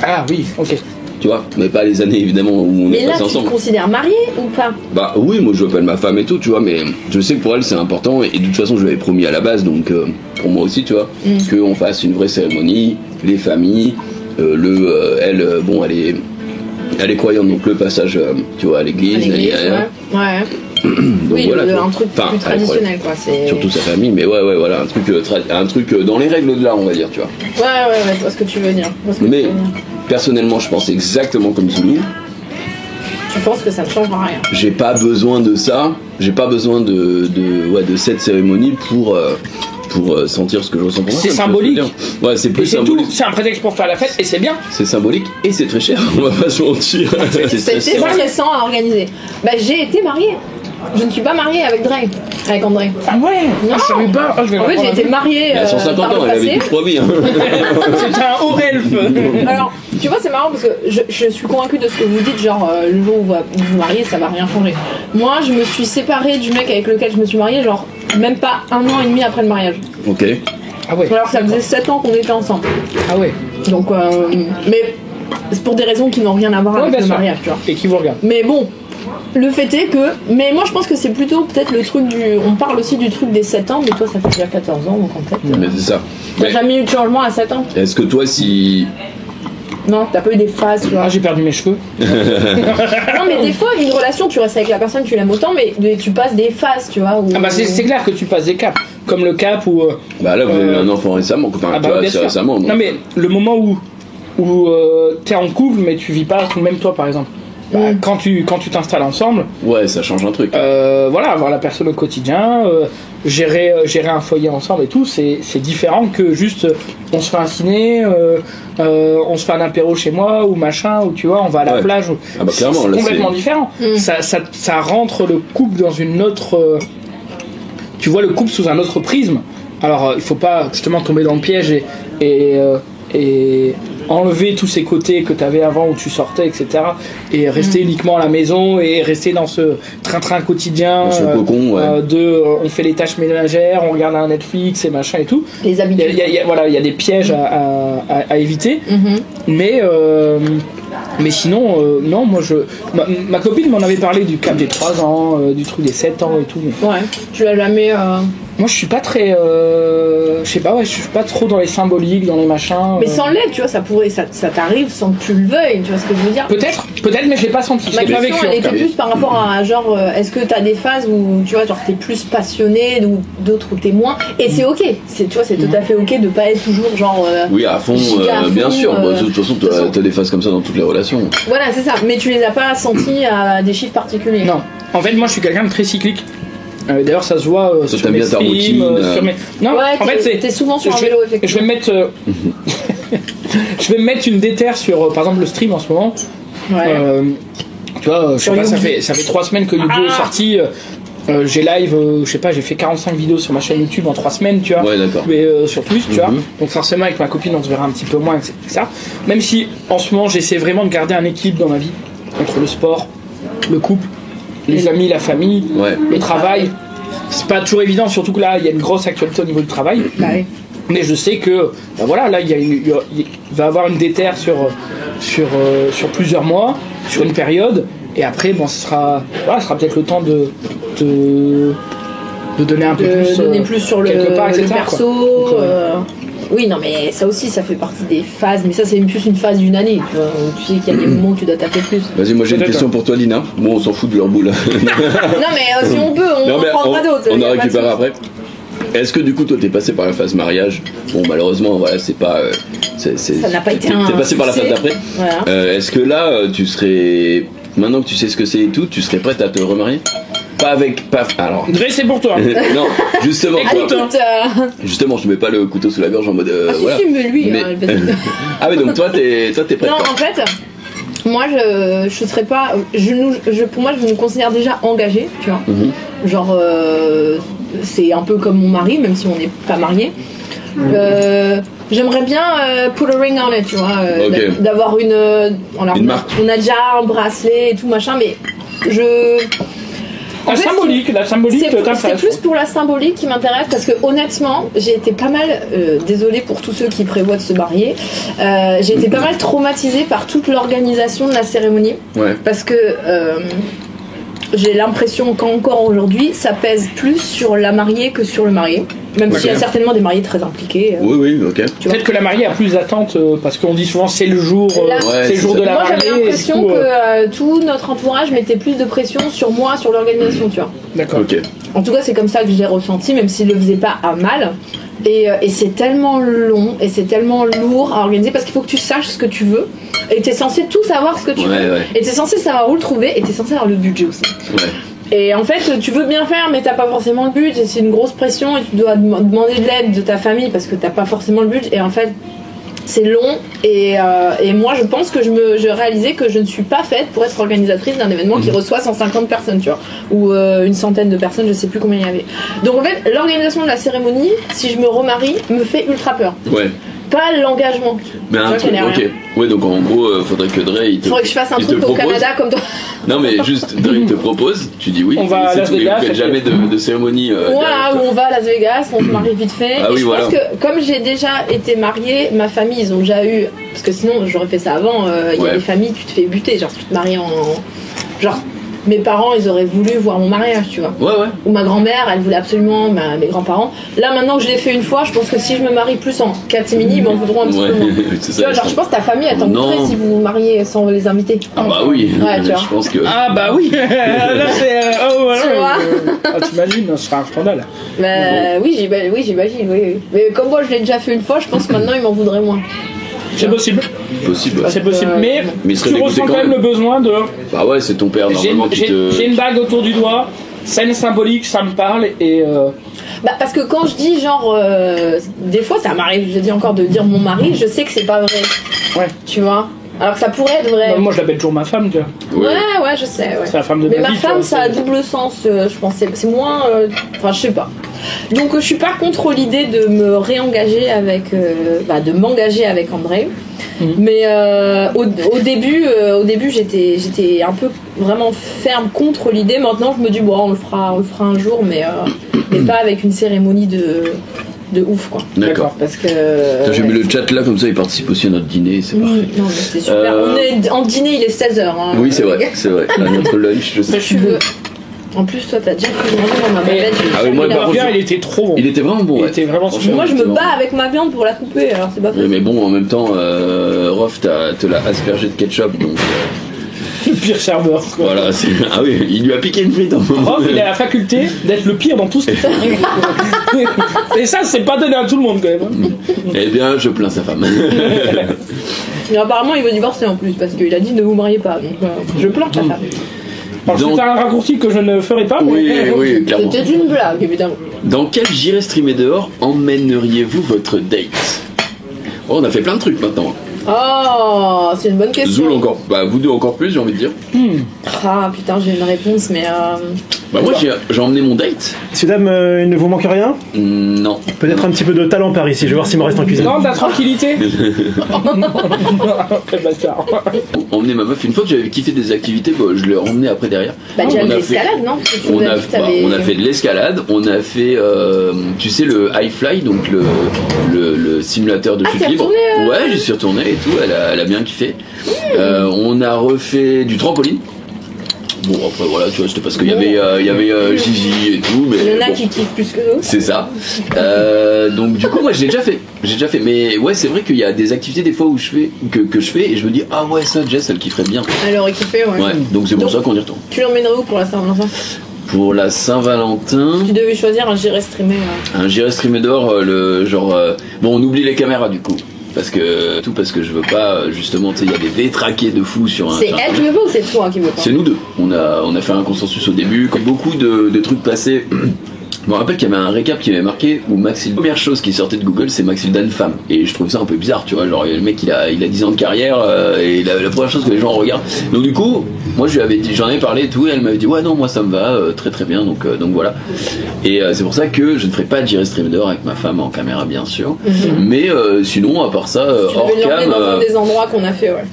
Ah oui, ok. Tu vois, mais pas les années évidemment où on Mais est là, passé tu te ensemble. considères marié ou pas? Bah oui, moi je appelle ma femme et tout, tu vois, mais je sais que pour elle c'est important et de toute façon je lui avais promis à la base, donc pour moi aussi, tu vois, qu'on fasse une vraie cérémonie, les familles, elle, bon, elle est croyante, donc le passage, tu vois, à l'église, Ouais. donc Oui, voilà, tu vois. un truc Enfin, plus traditionnel, quoi. C'est... surtout sa famille, mais ouais, voilà, un truc dans les règles de l'art, on va dire, tu vois. Ouais, je vois ce que tu veux dire. Mais personnellement, je pense exactement comme Zoulou. Tu penses que ça ne changera rien? J'ai pas besoin de ça, j'ai pas besoin de cette cérémonie pour sentir ce que je ressens pour moi. C'est ça me fait symbolique. plaisir. Ouais, c'est Et plus c'est tout. symbolique. C'est un prétexte pour faire la fête et c'est bien. C'est symbolique et c'est très cher, on va pas se mentir. C'est C'était stressant. stressant à organiser. Bah, j'ai été mariée. Je ne suis pas mariée avec Dre, avec André. Ah ouais. Non. Je savais pas. Ah, je vais En fait, j'ai été mariée Elle a 150 par ans, le elle avait passé. plus 3 vies. Hein. C'était un haut elfe. Alors, tu vois, c'est marrant parce que je suis convaincue de ce que vous dites, genre le jour où vous vous mariez, ça va rien changer. Moi, je me suis séparée du mec avec lequel je me suis mariée, genre même pas 1 an et demi après le mariage. Ok. Ah ouais. Alors, ça faisait 7 ans qu'on était ensemble. Ah ouais. Donc, mais c'est pour des raisons qui n'ont rien à voir Ouais, avec bien le sûr. mariage, tu vois. Et qui vous regarde. Mais bon, le fait est que. Mais moi, je pense que c'est plutôt peut-être le truc du. On parle aussi du truc des 7 ans, mais toi, ça fait déjà 14 ans, donc en fait. Mais c'est ça. T'as Mais jamais eu de changement à 7 ans? est-ce que toi, si. Non, t'as pas eu des phases, tu vois. Ah, j'ai perdu mes cheveux. Non, mais des fois, une relation, tu restes avec la personne, tu l'aimes autant, mais tu passes des phases, tu vois. Où... Ah bah c'est clair que tu passes des caps. Comme le cap où. Bah là, vous avez eu un enfant récemment, enfin, Ah tu bah vois, bien c'est sûr. récemment. Donc. Non mais le moment où t'es en couple mais tu vis pas, même toi par exemple. Bah, quand tu t'installes ensemble, Ouais, ça change un truc. voilà, avoir la personne au quotidien, gérer un foyer ensemble et tout, c'est différent que juste on se fait un ciné, on se fait un apéro chez moi ou machin, ou tu vois, on va à la Ouais. plage. Ah bah clairement, c'est là, complètement c'est- différent. Ça rentre le couple dans une autre. Tu vois le couple sous un autre prisme. Alors il faut pas justement tomber dans le piège et enlever tous ces côtés que tu avais avant où tu sortais, etc. Et rester uniquement à la maison et rester dans ce train-train quotidien Dans ce cocon, ouais. on fait les tâches ménagères, on regarde un Netflix et machin et tout. Les Il y a, habitudes. voilà, il y a des pièges à éviter. Mais sinon, non, moi ma copine m'en avait parlé du cap des 3 ans, du truc des 7 ans et tout. Mais Ouais, tu l'as jamais. moi je suis pas très. Je sais pas, ouais, je suis pas trop dans les symboliques, dans les machins. Mais sans l'aide, tu vois, ça t'arrive sans que tu le veuilles, tu vois ce que je veux dire? Peut-être, mais je l'ai pas senti. Je Ma l'ai pas question, vécu. elle en tout était cas. plus par rapport à genre, est-ce que t'as des phases où tu vois, genre t'es plus passionné ou d'autres où t'es moins? Et c'est ok, tu vois, c'est tout à fait ok de pas être toujours genre. Oui, à fond, giga à bien fond, sûr. Bah, de toute façon, de toute façon. t'as des phases comme ça dans toutes les relations. Voilà, c'est ça. Mais tu les as pas sentis à des chiffres particuliers. Non. En fait, moi je suis quelqu'un de très cyclique. D'ailleurs, ça se voit Toi, sur t'aimes mes bien ta streams, routine, sur mes... Non, Ouais, en fait, t'es souvent sur un je vélo, vais effectivement. me mettre... je vais me mettre une déterre sur, par exemple, le stream en ce moment. Ouais. Tu vois, je sais Sur pas, YouTube. ça fait 3 semaines que YouTube est sorti. J'ai live, je sais pas, j'ai fait 45 vidéos sur ma chaîne YouTube en 3 semaines, tu vois. Ouais, d'accord. Mais sur Twitch, tu vois. Donc forcément, avec ma copine, on se verra un petit peu moins, etc. Même si, en ce moment, j'essaie vraiment de garder un équilibre dans ma vie entre le sport, le couple, les amis, la famille, Ouais. le travail. C'est pas toujours évident, surtout que là, il y a une grosse actualité au niveau du travail. Bah oui. Mais je sais que, ben voilà, là, il va y avoir une déterre sur plusieurs mois, sur une période. Et après, bon, ce sera peut-être le temps de donner un peu plus. Donner plus sur le quelque part, etc., perso. quoi. Donc, Oui, non, mais ça aussi, ça fait partie des phases. Mais ça, c'est plus une phase d'une année. Tu vois. Tu sais qu'il y a des moments où tu dois taper plus. Vas-y, moi j'ai une question pour toi, Lina. Bon, on s'en fout de leur boule. Non, mais si on peut, on prendra d'autres. On Y a en pas de récupérera souci. après. Est-ce que du coup, toi, t'es passé par la phase mariage? Bon, malheureusement, voilà, c'est pas. Ça n'a pas été un T'es passé par la phase succès. d'après. Voilà. Est-ce que là, tu serais. Maintenant que tu sais ce que c'est et tout, tu serais prête à te remarier? Pas avec. Pas. Alors. Dre, c'est pour toi. Non, justement. Allez, toi, écoute. justement, je te mets pas le couteau sous la gorge en mode. Ah, si, voilà. si, mais lui, Mais- vas-y. Ah, mais donc toi, t'es prête? Non, quoi. en fait, moi, je serais pas. Pour moi, je me considère déjà engagée, tu vois. Mhm. Genre, c'est un peu comme mon mari, même si on n'est pas mariés. J'aimerais bien put a ring on it, tu vois. Ok. D'avoir une. Alors, Une marque. On a déjà un bracelet et tout machin, mais je. En La fait, symbolique, c'est t'intéresse. plus pour la symbolique qui m'intéresse parce que honnêtement j'ai été pas mal désolée pour tous ceux qui prévoient de se marier, j'ai été pas mal traumatisée par toute l'organisation de la cérémonie Ouais. parce que j'ai l'impression qu'encore aujourd'hui ça pèse plus sur la mariée que sur le marié, même s'il y a Ok. certainement des mariés très impliqués, Oui, oui, ok. tu vois. Peut-être que la mariée a plus d'attentes parce qu'on dit souvent c'est le jour, Là- Ouais, c'est le jour c'est de la Moi mariée. j'avais et du l'impression coup, que tout notre entourage mettait plus de pression sur moi, sur l'organisation, tu vois. D'accord. Ok. En tout cas, c'est comme ça que je l'ai ressenti, même s'il le faisait pas à mal. Et c'est tellement long et c'est tellement lourd à organiser parce qu'il faut que tu saches ce que tu veux. Et t'es censé tout savoir ce que tu Ouais, veux. ouais. Et t'es censé savoir où le trouver et t'es censé avoir le budget aussi. Ouais. Et en fait, tu veux bien faire, mais t'as pas forcément le budget. C'est une grosse pression et tu dois demander de l'aide de ta famille parce que t'as pas forcément le budget. Et en fait, c'est long. Et moi, je pense que je réalisais que je ne suis pas faite pour être organisatrice d'un événement qui reçoit 150 personnes, tu vois, ou une centaine de personnes, je sais plus combien il y avait. Donc en fait, l'organisation de la cérémonie, si je me remarie, me fait ultra peur. Ouais. Pas l'engagement. Mais Tu un vois truc, qu'il y en a ok. rien. Ouais, donc en gros, faudrait que Dre, il te. Faudrait que je fasse un il te truc au propose. Canada comme toi. Non, mais juste, Dre, il te propose, tu dis oui. On va à c'est Las tout, et Vegas, vous faites ça jamais de cérémonie. Voilà, où on va à Las Vegas, on se marie vite fait. Ah et oui, je voilà. pense que comme j'ai déjà été mariée, ma famille, ils ont déjà eu. Parce que sinon, j'aurais fait ça avant. Il y Ouais. a des familles, tu te fais buter. Genre, tu te maries en. Genre, mes parents, ils auraient voulu voir mon mariage, tu vois. Ouais, ouais. Ou ma grand-mère, elle voulait absolument, mes grands-parents. Là, maintenant que je l'ai fait une fois, je pense que si je me marie plus en catimini, ils m'en voudront un petit peu moins. Ouais, c'est Tu ça. vois, genre, je pense que ta famille, elle t'en Non. voudrait si vous vous mariez sans les inviter. Ah bah oui, Ouais, tu vois. je pense que. Ah bah oui. Là c'est. Oh voilà. Tu vois Ah, t'imagines, ce sera un scandale. Bah, oui, j'imagine, oui. Mais comme moi, je l'ai déjà fait une fois, je pense que maintenant, ils m'en voudraient moins. C'est possible. Possible. C'est possible. Mais Mais il serait tu dégoûté ressens quand quand même même. le besoin de. Bah ouais, c'est ton père J'ai normalement qui te. j'ai une bague autour du doigt. Scène symbolique, ça me parle et. Bah, parce que quand je dis, genre, des fois, ça m'arrive, je dis encore de dire mon mari, je sais que c'est pas vrai. Ouais. Tu vois. Alors que ça pourrait être vrai. Bah, moi, je l'appelle toujours ma femme, tu vois. Ouais, je sais, ouais. C'est la femme de Mais ma ma vie. tu femme, vois, ça a c'est- double sens, je pense. C'est moins. Enfin, je sais pas. Donc, je suis pas contre l'idée de me réengager avec. De m'engager avec André. Mais au début, j'étais un peu vraiment ferme contre l'idée. Maintenant, je me dis, bon, on le fera un jour, mais pas avec une cérémonie de ouf, quoi. D'accord. Parce que. Putain, j'ai mis le chat là, comme ça il participe aussi à notre dîner, c'est parfait. Non, mais c'est super. On est en dîner, il est 16h. Hein, Oui, c'est vrai, c'est vrai. À notre lunch, je sais. Tu veux. En plus, toi, t'as déjà pris manger dans ma bavette. j'ai Ah oui, moi, jamais par la- contre, Le burger, il était trop bon. Il était vraiment bon, Il ouais. était vraiment Franchement, Moi, je il me était bats vraiment avec ma viande pour la couper, alors c'est pas bon. facile. Mais bon, en même temps, Rof te l'a aspergé de ketchup, donc Le pire serveur. quoi. voilà. Ah oui, il lui a piqué une frite en moment. Rof, il a la faculté d'être le pire dans tout ce qu'il fait. Et ça, c'est pas donné à tout le monde quand même. hein. Eh bien, je plains sa femme. Mais apparemment, il veut divorcer en plus, parce qu'il a dit ne vous mariez pas. Donc, je plains ta femme. Alors, Donc- c'est un raccourci que je ne ferai pas. Oui, mais- oui, clairement. C'était une blague, évidemment. Dans quel j'irai streamer dehors emmèneriez-vous votre date? Oh, on a fait plein de trucs maintenant. Oh, c'est une bonne question. Zoul encore. Bah vous deux encore plus, j'ai envie de dire. Ah putain, j'ai une réponse, mais Bah moi j'ai emmené mon date. Messieurs, dames, il ne vous manque rien? Non. Peut-être un petit peu de talent par ici, je vais voir s'il me reste en cuisine. Non, de la tranquillité. Quel bâtard. Emmener ma meuf, une fois que j'avais kiffé des activités, bah, je l'ai emmené après derrière. bah déjà On de a l'escalade, non? Parce que tu On nous as a, dit que t'avais- on a fait de l'escalade, on a fait, tu sais, le high fly, donc le simulateur de Ah, chute t'es libre. retourné, Ouais, j'y suis retourné et tout, elle a bien kiffé. On a refait du trampoline. Bon, après voilà, tu vois, c'était parce qu'il y avait Gigi et tout, mais. Il y en a bon. qui kiffent plus que d'autres. C'est ça. Donc du coup moi j'ai déjà fait. Mais ouais c'est vrai qu'il y a des activités des fois où je fais que je fais et je me dis ah ouais ça Jess elle kifferait bien. Elle aurait kiffé, ouais. Ouais. Donc c'est pour Donc- ça qu'on y retourne. Tu l'emmènerais où pour la Saint-Valentin? Pour la Saint-Valentin, Tu devais choisir un j'irai streamer. un j'irai streamer dehors le genre bon on oublie les caméras du coup. Parce que je veux pas justement tu sais il y a des détraqués de fous sur un. C'est elle qui veut pas ou c'est toi qui veut pas? C'est nous deux. On a fait un consensus au début. Comme beaucoup de trucs passés. Je me rappelle qu'il y avait un récap qui m'avait marqué où Maxil, la première chose qui sortait de Google, c'est Maxildan femme. Et je trouve ça un peu bizarre, tu vois. Genre, le mec, il a 10 ans de carrière et la première chose que les gens regardent. Donc, du coup, moi, j'en avais parlé et tout. Et elle m'avait dit, ouais, non, moi, ça me va très très bien. Donc voilà. Et c'est pour ça que je ne ferai pas de J'irai streamer dehors avec ma femme en caméra, bien sûr. Mais sinon, à part ça, Tu hors devais l'emmener cam. dans un des endroits qu'on a fait, ouais.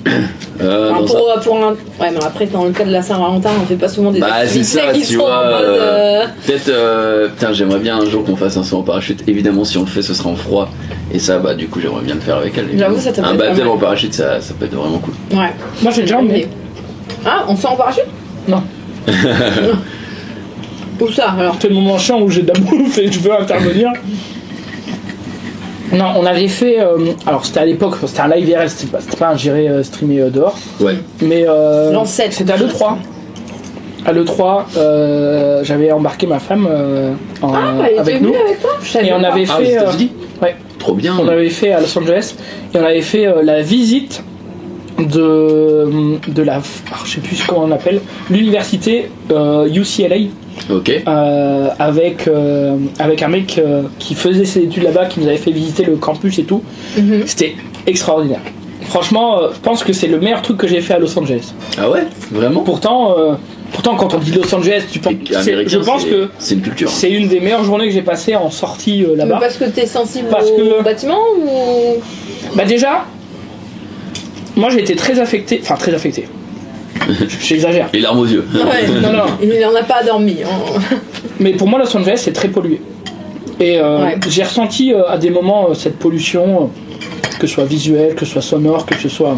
Enfin, non, ça- pour un... Ouais, mais après, dans le cas de la Saint-Valentin, on fait pas souvent des Bah c'est activités ça, qui tu sont en vois. mode, Peut-être, putain, j'aimerais bien un jour qu'on fasse un saut en parachute. Évidemment, si on le fait, ce sera en froid. Et ça, bah du coup, j'aimerais bien le faire avec elle. J'avoue, ça peut Un être pas battle mal. en parachute, ça peut être vraiment cool. Ouais. Moi j'ai déjà emmené. Ah, on sort en parachute? Non. Où ça, alors? C'est le moment chiant où j'ai de la bouffe et je veux intervenir. Non, on avait fait. Alors c'était à l'époque, c'était un live IRL, c'était pas un géré streamé dehors. Ouais. Mais L'ancêtre. c'était à l'E3. À l'E3, j'avais embarqué ma femme Ah, elle était avec venue nous. avec toi? Je savais Et on pas. avait Ah, aux fait. États-Unis Ouais, Trop bien. on avait fait à Los Angeles. Et on avait fait la visite de la. Alors, je sais plus comment on appelle. L'université UCLA. Ok. Avec un mec qui faisait ses études là-bas, qui nous avait fait visiter le campus et tout. C'était extraordinaire. Franchement, je pense que c'est le meilleur truc que j'ai fait à Los Angeles. Ah ouais, vraiment. Pourtant, quand on dit Los Angeles, tu penses. Je pense que c'est une culture. c'est une des meilleures journées que j'ai passées en sortie Mais là-bas. parce que t'es sensible Parce au que- bâtiment ou... Bah déjà, moi j'ai été très affecté. Enfin, très affecté. J'exagère. Les larmes aux yeux. Ouais, Non. il en a pas dormi. Hein. Mais pour moi, Los Angeles, c'est très pollué. Et Ouais. j'ai ressenti à des moments cette pollution, que ce soit visuelle, que ce soit sonore, que ce soit.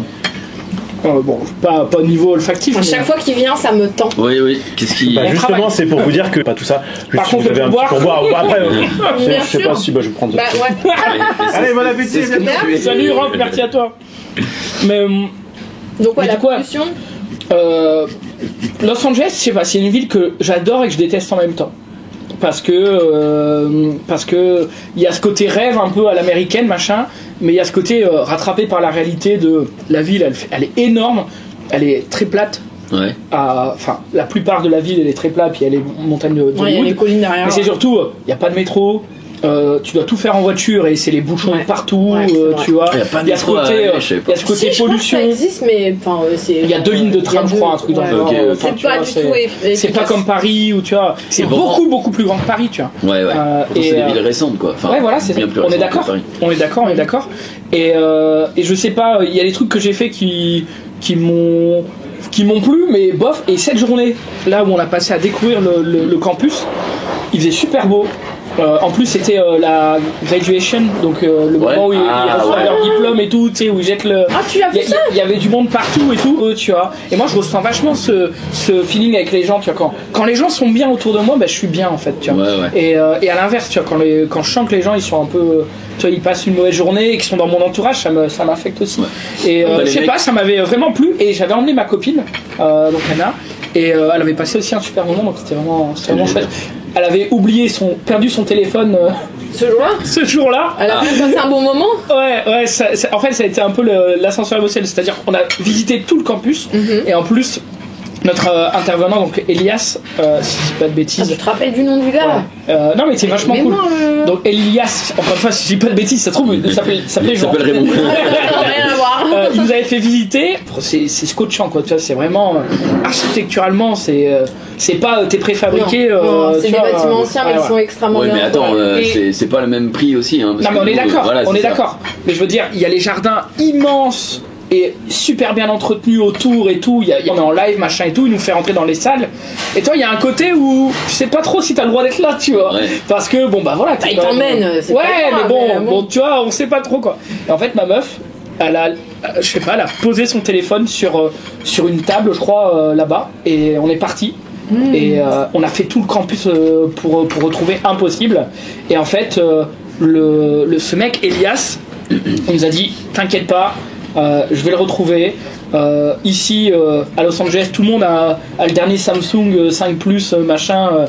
Bon, pas au niveau olfactif. À mais- chaque fois qu'il vient, ça me tend. Oui. Qu'est-ce qui. Bah, On justement, travaille. c'est pour vous dire que pas tout ça. Par Juste, contre, vous avez le un petit pourboire. Après, Bien je sais sûr. pas si je vais prendre. Bah ouais. Allez, bon appétit. C'est ce que tu es. Salut Rob, merci à toi. Mais Donc ouais, Mais la du coup, pollution. Los Angeles, je sais pas, c'est une ville que j'adore et que je déteste en même temps. Parce que il y a ce côté rêve un peu à l'américaine, machin, mais il y a ce côté rattrapé par la réalité de la ville. Elle est énorme, elle est très plate. Ouais. Enfin, la plupart de la ville elle est très plate, puis elle est montagne de Ouais, il y a les collines derrière. mais c'est surtout, il n'y a pas de métro. Tu dois tout faire en voiture et c'est les bouchons Ouais. partout, Ouais, c'est vrai. tu vois. Il y a pas de Il y a ce métro à côté, L.A., je savais pas. il y a ce côté Si, je crois que pollution. ça existe, mais enfin, c'est. Il y a 2 lignes de tram, je crois, un truc dans le genre. Ok, ok. Enfin, C'est tu pas vois, du tout. c'est pas comme Paris où tu vois, c'est bon. beaucoup plus grand que Paris, tu vois. Ouais. Pourtant, et, c'est des villes récentes quoi. Enfin, Ouais, voilà, c'est bien plus on est récentes que d'accord. Paris. On est d'accord. Et je sais pas, il y a des trucs que j'ai fait qui m'ont plu, mais bof. Et cette journée là où on a passé à découvrir le campus, il faisait super beau. En plus, c'était la graduation, donc le moment où ils reçoivent leur diplôme et tout, tu sais, où ils jettent le. Ah, tu as vu ça? Il y avait du monde partout et tout, tu vois. Et moi, je ressens vachement ce feeling avec les gens, tu vois. Quand les gens sont bien autour de moi, bah, je suis bien en fait, tu vois. Ouais. Et à l'inverse, tu vois, quand je sens que les gens ils sont un peu. Tu vois, ils passent une mauvaise journée et qu'ils sont dans mon entourage, ça m'affecte aussi. Et Bah, je les sais mecs- pas, ça m'avait vraiment plu. Et j'avais emmené ma copine, donc Anna, et elle avait passé aussi un super moment, donc c'était vraiment chouette. Elle avait perdu son téléphone Ce jour-là, ce jour-là. elle a pu passer un bon moment. Ouais, en fait, ça a été un peu l'ascenseur émotionnel. C'est-à-dire qu'on a visité tout le campus et en plus, notre intervenant, donc Elias, si je dis pas de Ah, bêtises. tu te rappelles du nom du gars? Non, mais c'est vachement cool. Moi, Donc Elias, encore une fois, si je dis pas de bêtises, ça se trouve, il s'appelait Il Jean. s'appelle Raymond. rien à voir. il nous avait fait visiter. C'est scotchant quoi. Tu vois, c'est vraiment architecturalement, c'est pas tes préfabriqués. Non, c'est tu des vois, bâtiments anciens, mais ils sont extrêmement Ouais, bien. mais attends, Et- c'est pas le même prix aussi. Hein, parce Non mais que on est nous, d'accord, voilà, on c'est est ça. d'accord. Mais je veux dire, il y a les jardins immenses et super bien entretenus autour et tout. On est en live, machin et tout. Il nous fait rentrer dans les salles. Et toi, il y a un côté où tu sais pas trop si t'as le droit d'être là, tu vois. Ouais. Parce que bon bah voilà. Il t'emmène, c'est Ouais, pas grave, mais mais bon, tu vois, on sait pas trop quoi. Et en fait, ma meuf, elle a, je sais pas, elle a posé son téléphone sur une table, je crois, là-bas. Et on est parti. Et on a fait tout le campus pour retrouver impossible. Et en fait, ce mec, Elias, il nous a dit t'inquiète pas, je vais le retrouver. Ici à Los Angeles, tout le monde a le dernier Samsung 5 Plus machin,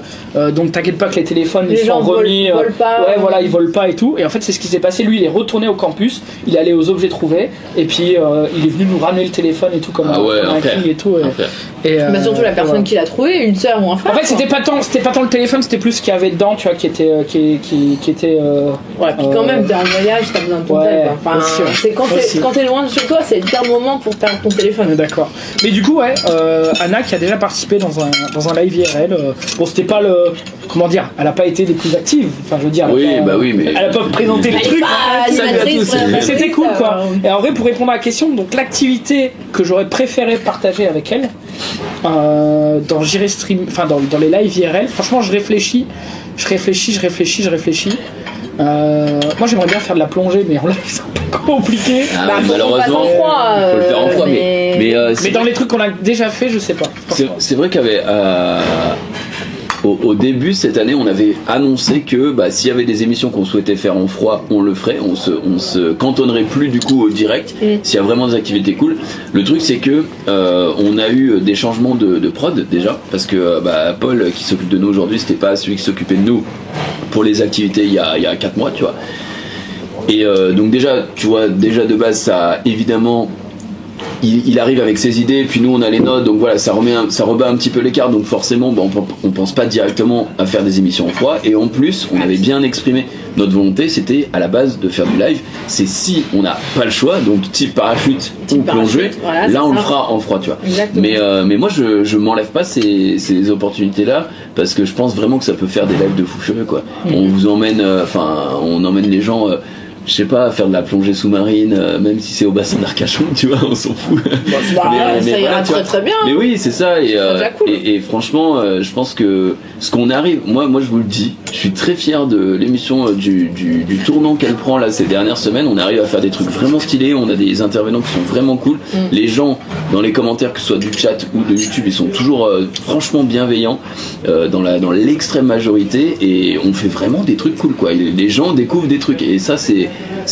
donc t'inquiète pas que les téléphones Les ils sont gens remis. volent pas. Ouais, voilà, ils volent pas et tout. Et en fait, c'est ce qui s'est passé. Lui, il est retourné au campus, il est allé aux objets trouvés, et puis il est venu nous ramener le téléphone et tout comme Ah ouais, comme un frère. king et tout. Un frère. Mais surtout la personne voilà. qui l'a trouvé, une sœur ou un frère. En fait, c'était pas tant le téléphone, c'était plus ce qu'il y avait dedans, tu vois, qui était Ouais, puis quand même, t'es en voyage, t'as besoin de ton Ouais, tel, quoi. Enfin, aussi, ouais. c'est quand Aussi. t'es loin de chez toi, c'est le pire moment pour perdre ton téléphone. D'accord. Mais du coup, ouais, Anna qui a déjà participé dans un live IRL. Bon, c'était pas le. Comment dire, elle a pas été des plus actives. Enfin, je veux dire. Oui, elle a pas- bah oui, mais. Elle a pas présenté les Elle est trucs. pas Salut à animatrice, tous. Mais c'était cool ça, quoi. Et en vrai, pour répondre à la question, donc l'activité que j'aurais préféré partager avec elle dans J'irai Stream, enfin dans les lives IRL, franchement, je réfléchis. Moi, j'aimerais bien faire de la plongée, mais en live, c'est un peu compliqué. Ah, Bah, ouais, faut qu'on passe en froid, faut le faire en froid, mais- Mais dans les trucs qu'on a déjà fait, je sais pas. c'est vrai qu'il y avait au début cette année, on avait annoncé que s'il y avait des émissions qu'on souhaitait faire en froid, on le ferait. On se cantonnerait plus du coup au direct. S'il y a vraiment des activités cool. Le truc c'est que on a eu des changements de prod déjà parce que Paul qui s'occupe de nous aujourd'hui, c'était pas celui qui s'occupait de nous pour les activités il y a 4 mois, tu vois. Et donc déjà, tu vois, de base ça évidemment. Il arrive avec ses idées, puis nous on a les notes, donc voilà, ça rebat un petit peu l'écart, donc forcément on pense pas directement à faire des émissions en froid, et en plus on avait bien exprimé notre volonté, c'était à la base de faire du live, c'est si on n'a pas le choix, donc type parachute ou plongée, voilà, c'est là on le ça. fera en froid, tu vois. Exactement. Mais moi je m'enlève pas ces opportunités là, parce que je pense vraiment que ça peut faire des lives de fou furieux quoi. On vous emmène, on emmène les gens. Je sais pas, faire de la plongée sous-marine, même si c'est au bassin d'Arcachon, tu vois, on s'en fout. Ça ira tu vois. très bien. Mais oui, c'est ça. Et, déjà cool. et franchement, je pense que ce qu'on arrive, moi je vous le dis, je suis très fier de l'émission du tournant qu'elle prend là ces dernières semaines. On arrive à faire des trucs vraiment stylés, on a des intervenants qui sont vraiment cool. Les gens dans les commentaires, que ce soit du chat ou de YouTube, ils sont toujours franchement bienveillants dans l'extrême majorité, et on fait vraiment des trucs cool quoi. Les gens découvrent des trucs, et ça c'est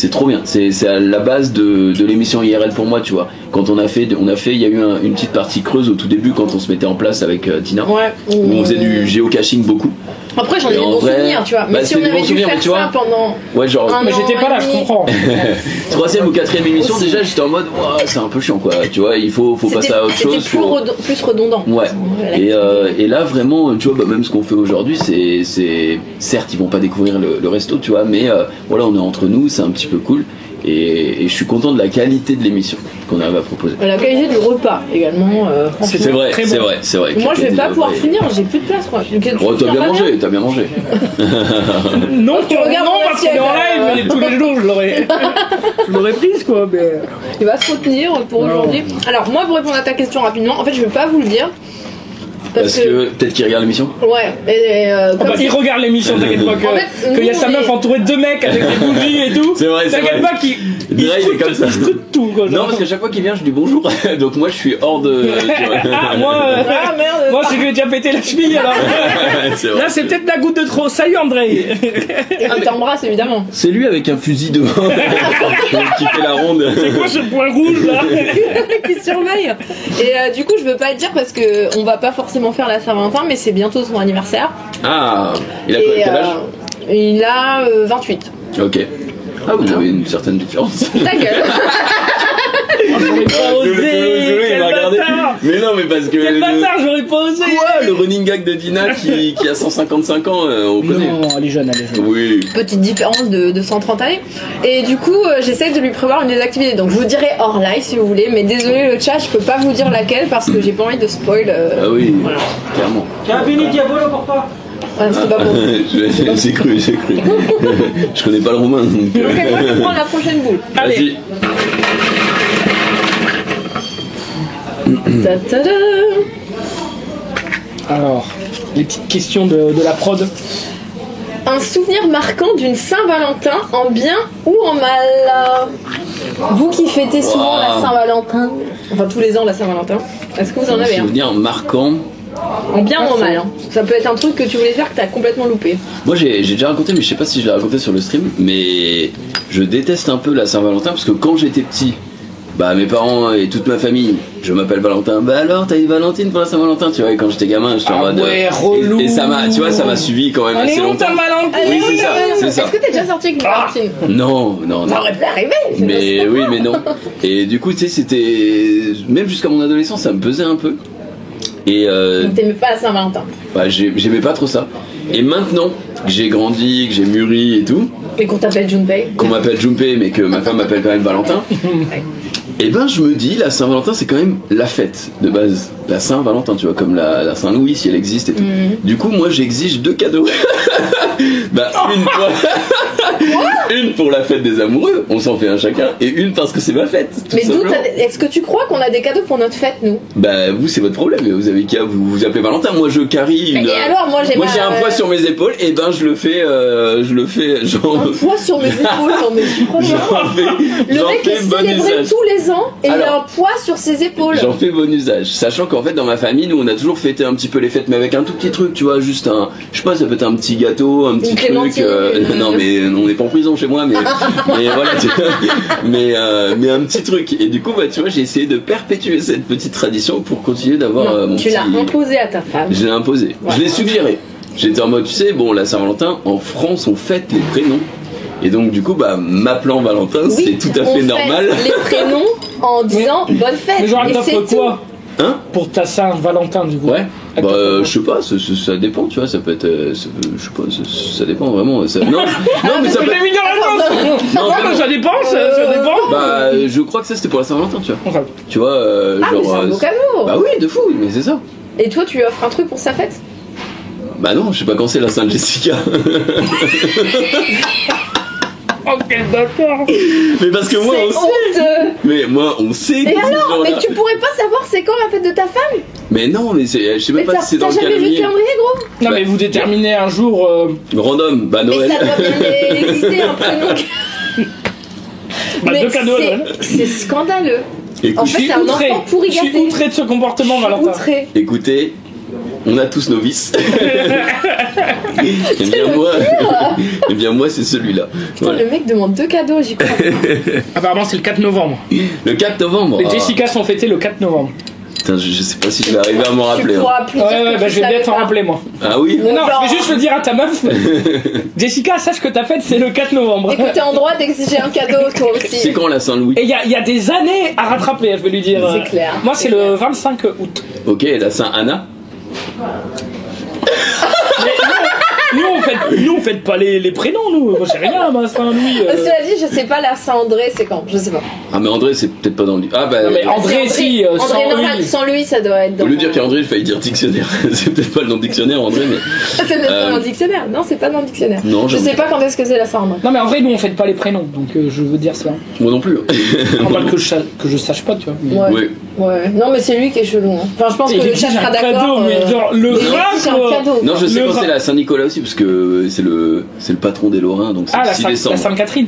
trop bien. C'est à la base de l'émission IRL pour moi, tu vois. Quand on a fait, il y a eu une petite partie creuse au tout début quand on se mettait en place avec Tina, Ouais. où on faisait du géocaching beaucoup. Après, j'en ai Et des en bons vrai, souvenirs, tu vois. Mais si c'est on des avait bons dû souvenirs, faire mais tu vois, ça pendant. Ouais, genre Un Mais an j'étais pas et là, je demi. comprends. 3e ou 4e émission, Aussi. déjà j'étais en mode ouah, c'est un peu chiant quoi, tu vois, il faut passer à autre chose. C'était plus redondant. Ouais. Voilà. Et là vraiment, tu vois, même ce qu'on fait aujourd'hui, c'est certes ils vont pas découvrir le resto, tu vois, mais voilà, on est entre nous, c'est un petit peu cool, et je suis content de la qualité de l'émission qu'on arrive à proposer. La qualité du repas également. Franchement. C'est vrai, très c'est bon. vrai, c'est vrai. Moi, je vais pas pouvoir Ouais. finir, j'ai plus de place, quoi. Oh, t'as bien mangé, t'as bien mangé. Non, tu regardes non, mon parce qu'on est en assiette, live, mais tous les jours je l'aurais prise quoi. Mais Il va se retenir pour Non. aujourd'hui. Alors, moi, pour répondre à ta question rapidement, en fait, je vais pas vous le dire. Parce que peut-être qu'il regarde l'émission. Ouais, comme il regarde l'émission, t'inquiète pas En fait, qu'il y a nous, sa on meuf est- entourée de 2 mecs avec des bougies et tout. C'est vrai, c'est T'inquiète vrai. pas qu'il Là, il est comme ça. scrute tout quoi. Non, parce qu'à chaque fois qu'il vient, je dis bonjour. Donc moi, je suis hors de. tu vois. Ah, moi, Ah merde. moi, c'est que j'ai déjà pété la cheville alors. C'est vrai. Là, c'est peut-être la goutte de trop. Salut André. Et il t'embrasse évidemment. C'est lui avec un fusil devant qui fait la ronde. C'est quoi ce point rouge là? Qui surveille. Et du coup, je veux pas le dire parce que on va pas forcément faire la Saint-Valentin, mais c'est bientôt son anniversaire. Ah, il a quoi, Et quel âge il a 28. Ok. Ah, vous avez une certaine différence. Ta gueule. Pas osé, Il quel m'a regardé. bâtard. Mais non, mais parce que. Quel bâtard, j'aurais pas osé. Quoi, le running gag de Dina qui a 155 ans, on connaît. Non, elle est jeune. Oui. Petite différence de 130 années. Et du coup, j'essaie de lui prévoir une des activités. Donc je vous dirai hors live si vous voulez, mais désolé le chat, je peux pas vous dire laquelle parce que j'ai pas envie de spoil. Ah oui, voilà. clairement. Cabini Diabolo pour pas. Ouais, c'était pas bon. J'ai cru. Je connais pas le roumain donc. Ok, moi je prends la prochaine boule. Allez. Ta -ta -da. Alors, les petites questions de la prod. Un souvenir marquant d'une Saint-Valentin en bien ou en mal. Vous qui fêtez souvent la Saint-Valentin, enfin tous les ans la Saint-Valentin, est-ce que vous en avez un souvenir marquant. En bien ou en mal, hein. Ça peut être un truc que tu voulais faire que t'as complètement loupé. Moi j'ai déjà raconté, mais je sais pas si je l'ai raconté sur le stream, mais je déteste un peu la Saint-Valentin parce que quand j'étais petit, bah mes parents et toute ma famille, je m'appelle Valentin, bah alors t'as une Valentine pour la Saint-Valentin, tu vois, et quand j'étais gamin j'étais en mode. Ouais, relou. Et ça m'a, tu vois, ça m'a suivi quand même Allez, assez on longtemps. t'a Valentine. Oui, c'est ça, c'est ça. Est-ce que t'es déjà sorti avec une Valentine Non. Ça aurait pu arriver. Mais oui, mais non. Et du coup, tu sais, c'était. Même jusqu'à mon adolescence, ça me pesait un peu. Et Donc t'aimais pas la Saint-Valentin. bah, j'aimais pas trop ça. Et maintenant que j'ai grandi, que j'ai mûri et tout, Et qu'on t'appelle Junpei. qu'on m'appelle Junpei, mais que ma femme m'appelle quand même Valentin, et ben je me dis, la Saint-Valentin, c'est quand même la fête de base. La Saint-Valentin, tu vois, comme la Saint-Louis, si elle existe et tout. Du coup, moi, j'exige 2 cadeaux. Bah, une pour la fête des amoureux, on s'en fait un chacun, et une parce que c'est ma fête. tout Mais d'où simplement. est-ce que tu crois qu'on a des cadeaux pour notre fête, nous? Bah vous c'est votre problème, vous avez qu'à vous appelez Valentin, moi je carie une. Et alors, moi j'ai un poids sur mes épaules et ben je le fais genre. Un poids sur mes épaules, non mais tu crois J'en fais, Le j'en mec fais est bon célébré usage. tous les ans et il a Alors, un poids sur ses épaules. J'en fais bon usage, sachant qu'en fait dans ma famille nous on a toujours fêté un petit peu les fêtes mais avec un tout petit truc, tu vois, juste un, je sais pas, ça peut être un petit gâteau, un petit Une truc. clémentine. Non mais on n'est pas en prison chez moi mais voilà, mais un petit truc. Et du coup bah tu vois j'ai essayé de perpétuer cette petite tradition pour continuer d'avoir mon Tu petit. l'as imposé à ta femme. Je l'ai imposé. Voilà. Je l'ai suggéré. J'étais en mode, tu sais, bon, la Saint-Valentin, en France, on fête les prénoms. Et donc, du coup, bah, m'appelant Valentin, Oui, c'est tout à on fait fait normal. les prénoms en disant bonne fête. Mais genre, Et elle c'est t'offre tout. quoi Hein? pour ta Saint-Valentin, du coup? Ouais. Elle Bah, t'offre quoi? je sais pas, ça dépend, tu vois, ça peut être. Je sais pas, ça dépend vraiment. Non, mais ça peut T'as mis dans la sauce. Non, Non, mais ça dépend, ça dépend. Bah, je crois que ça c'était pour la Saint-Valentin, tu vois. Ok. Tu vois, Ah, mais c'est un beau cadeau. Bah oui, de fou, mais c'est ça. Et toi, tu lui offres un truc pour sa fête? Bah non, je sais pas quand c'est la Sainte-Jessica. Oh, quel bâtard. Mais parce que moi, on C'est sait. honteux. Mais moi, on sait que Et c'est ce alors? jour-là. Mais tu pourrais pas savoir c'est quand la fête de ta femme? Mais non, mais je sais Mais même pas si c'est dans t'as le jamais vu le calendrier. calendrier, gros? Non, mais vous déterminez un jour. Random, bah Mais Noël. ça doit bien exister un prénom. Bah, Mais 2 cadeaux, ouais. c'est scandaleux. Écoute, En fait, t'es un Outré. enfant pourri Je suis gâté. outré de ce comportement, Valentin. Outré. écoutez, on a tous nos vices. Et bien moi, c'est celui-là. Putain, Voilà. le mec demande 2 cadeaux, j'y crois. Apparemment, c'est le 4 novembre. Le 4 novembre. Les ah, Jessica sont fêtées le 4 novembre. putain, je sais pas si je vais arriver à m'en Tu rappeler. Hein. pourras plus dire Ouais, que bah, tu je vais savais bien t'en pas. rappeler, moi. Ah oui. Non, genre- je vais juste le dire à ta meuf. Jessica, sache que ta fête, c'est le 4 novembre. Écoute, t'es en droit d'exiger un cadeau, toi aussi. C'est quand la Saint-Louis? Et il y a des années à rattraper, je vais lui dire. C'est clair. Moi, c'est le 25 août. Ok, la Saint-Anna. Mais nous, on fait pas les prénoms, nous. Moi, j'ai rien, moi, Saint-Louis. Cela dit, je sais pas, la Saint-André, c'est quand? Je sais pas. Ah mais André, c'est peut-être pas dans le. Ah bah. Non, mais André, si, André, sans normal, lui. sans lui, ça doit être dans. Au lieu de dire qu'André, il fallait dire dictionnaire. C'est peut-être pas le nom de dictionnaire, André, mais. C'est peut-être pas Euh, dans le dictionnaire. Non, c'est pas dans le dictionnaire. Non, je j'avoue sais que- pas quand est-ce que c'est la Saint-André. Non, mais en vrai, nous, on fait pas les prénoms, donc je veux dire ça. Moi non plus. Normal que je sache pas, tu vois. Mais- Ouais. Ouais. Ouais. Non, mais c'est lui qui est chelou. Hein. Enfin, je pense Et que il le exige chat un sera cadeau, d'accord. mais genre, le il exige rat, un quoi. cadeau. Non, je sais Le quand vin. c'est la Saint-Nicolas aussi, parce que c'est le patron des Lorrains, donc c'est Ah, le la 6 décembre. Sainte-Catherine.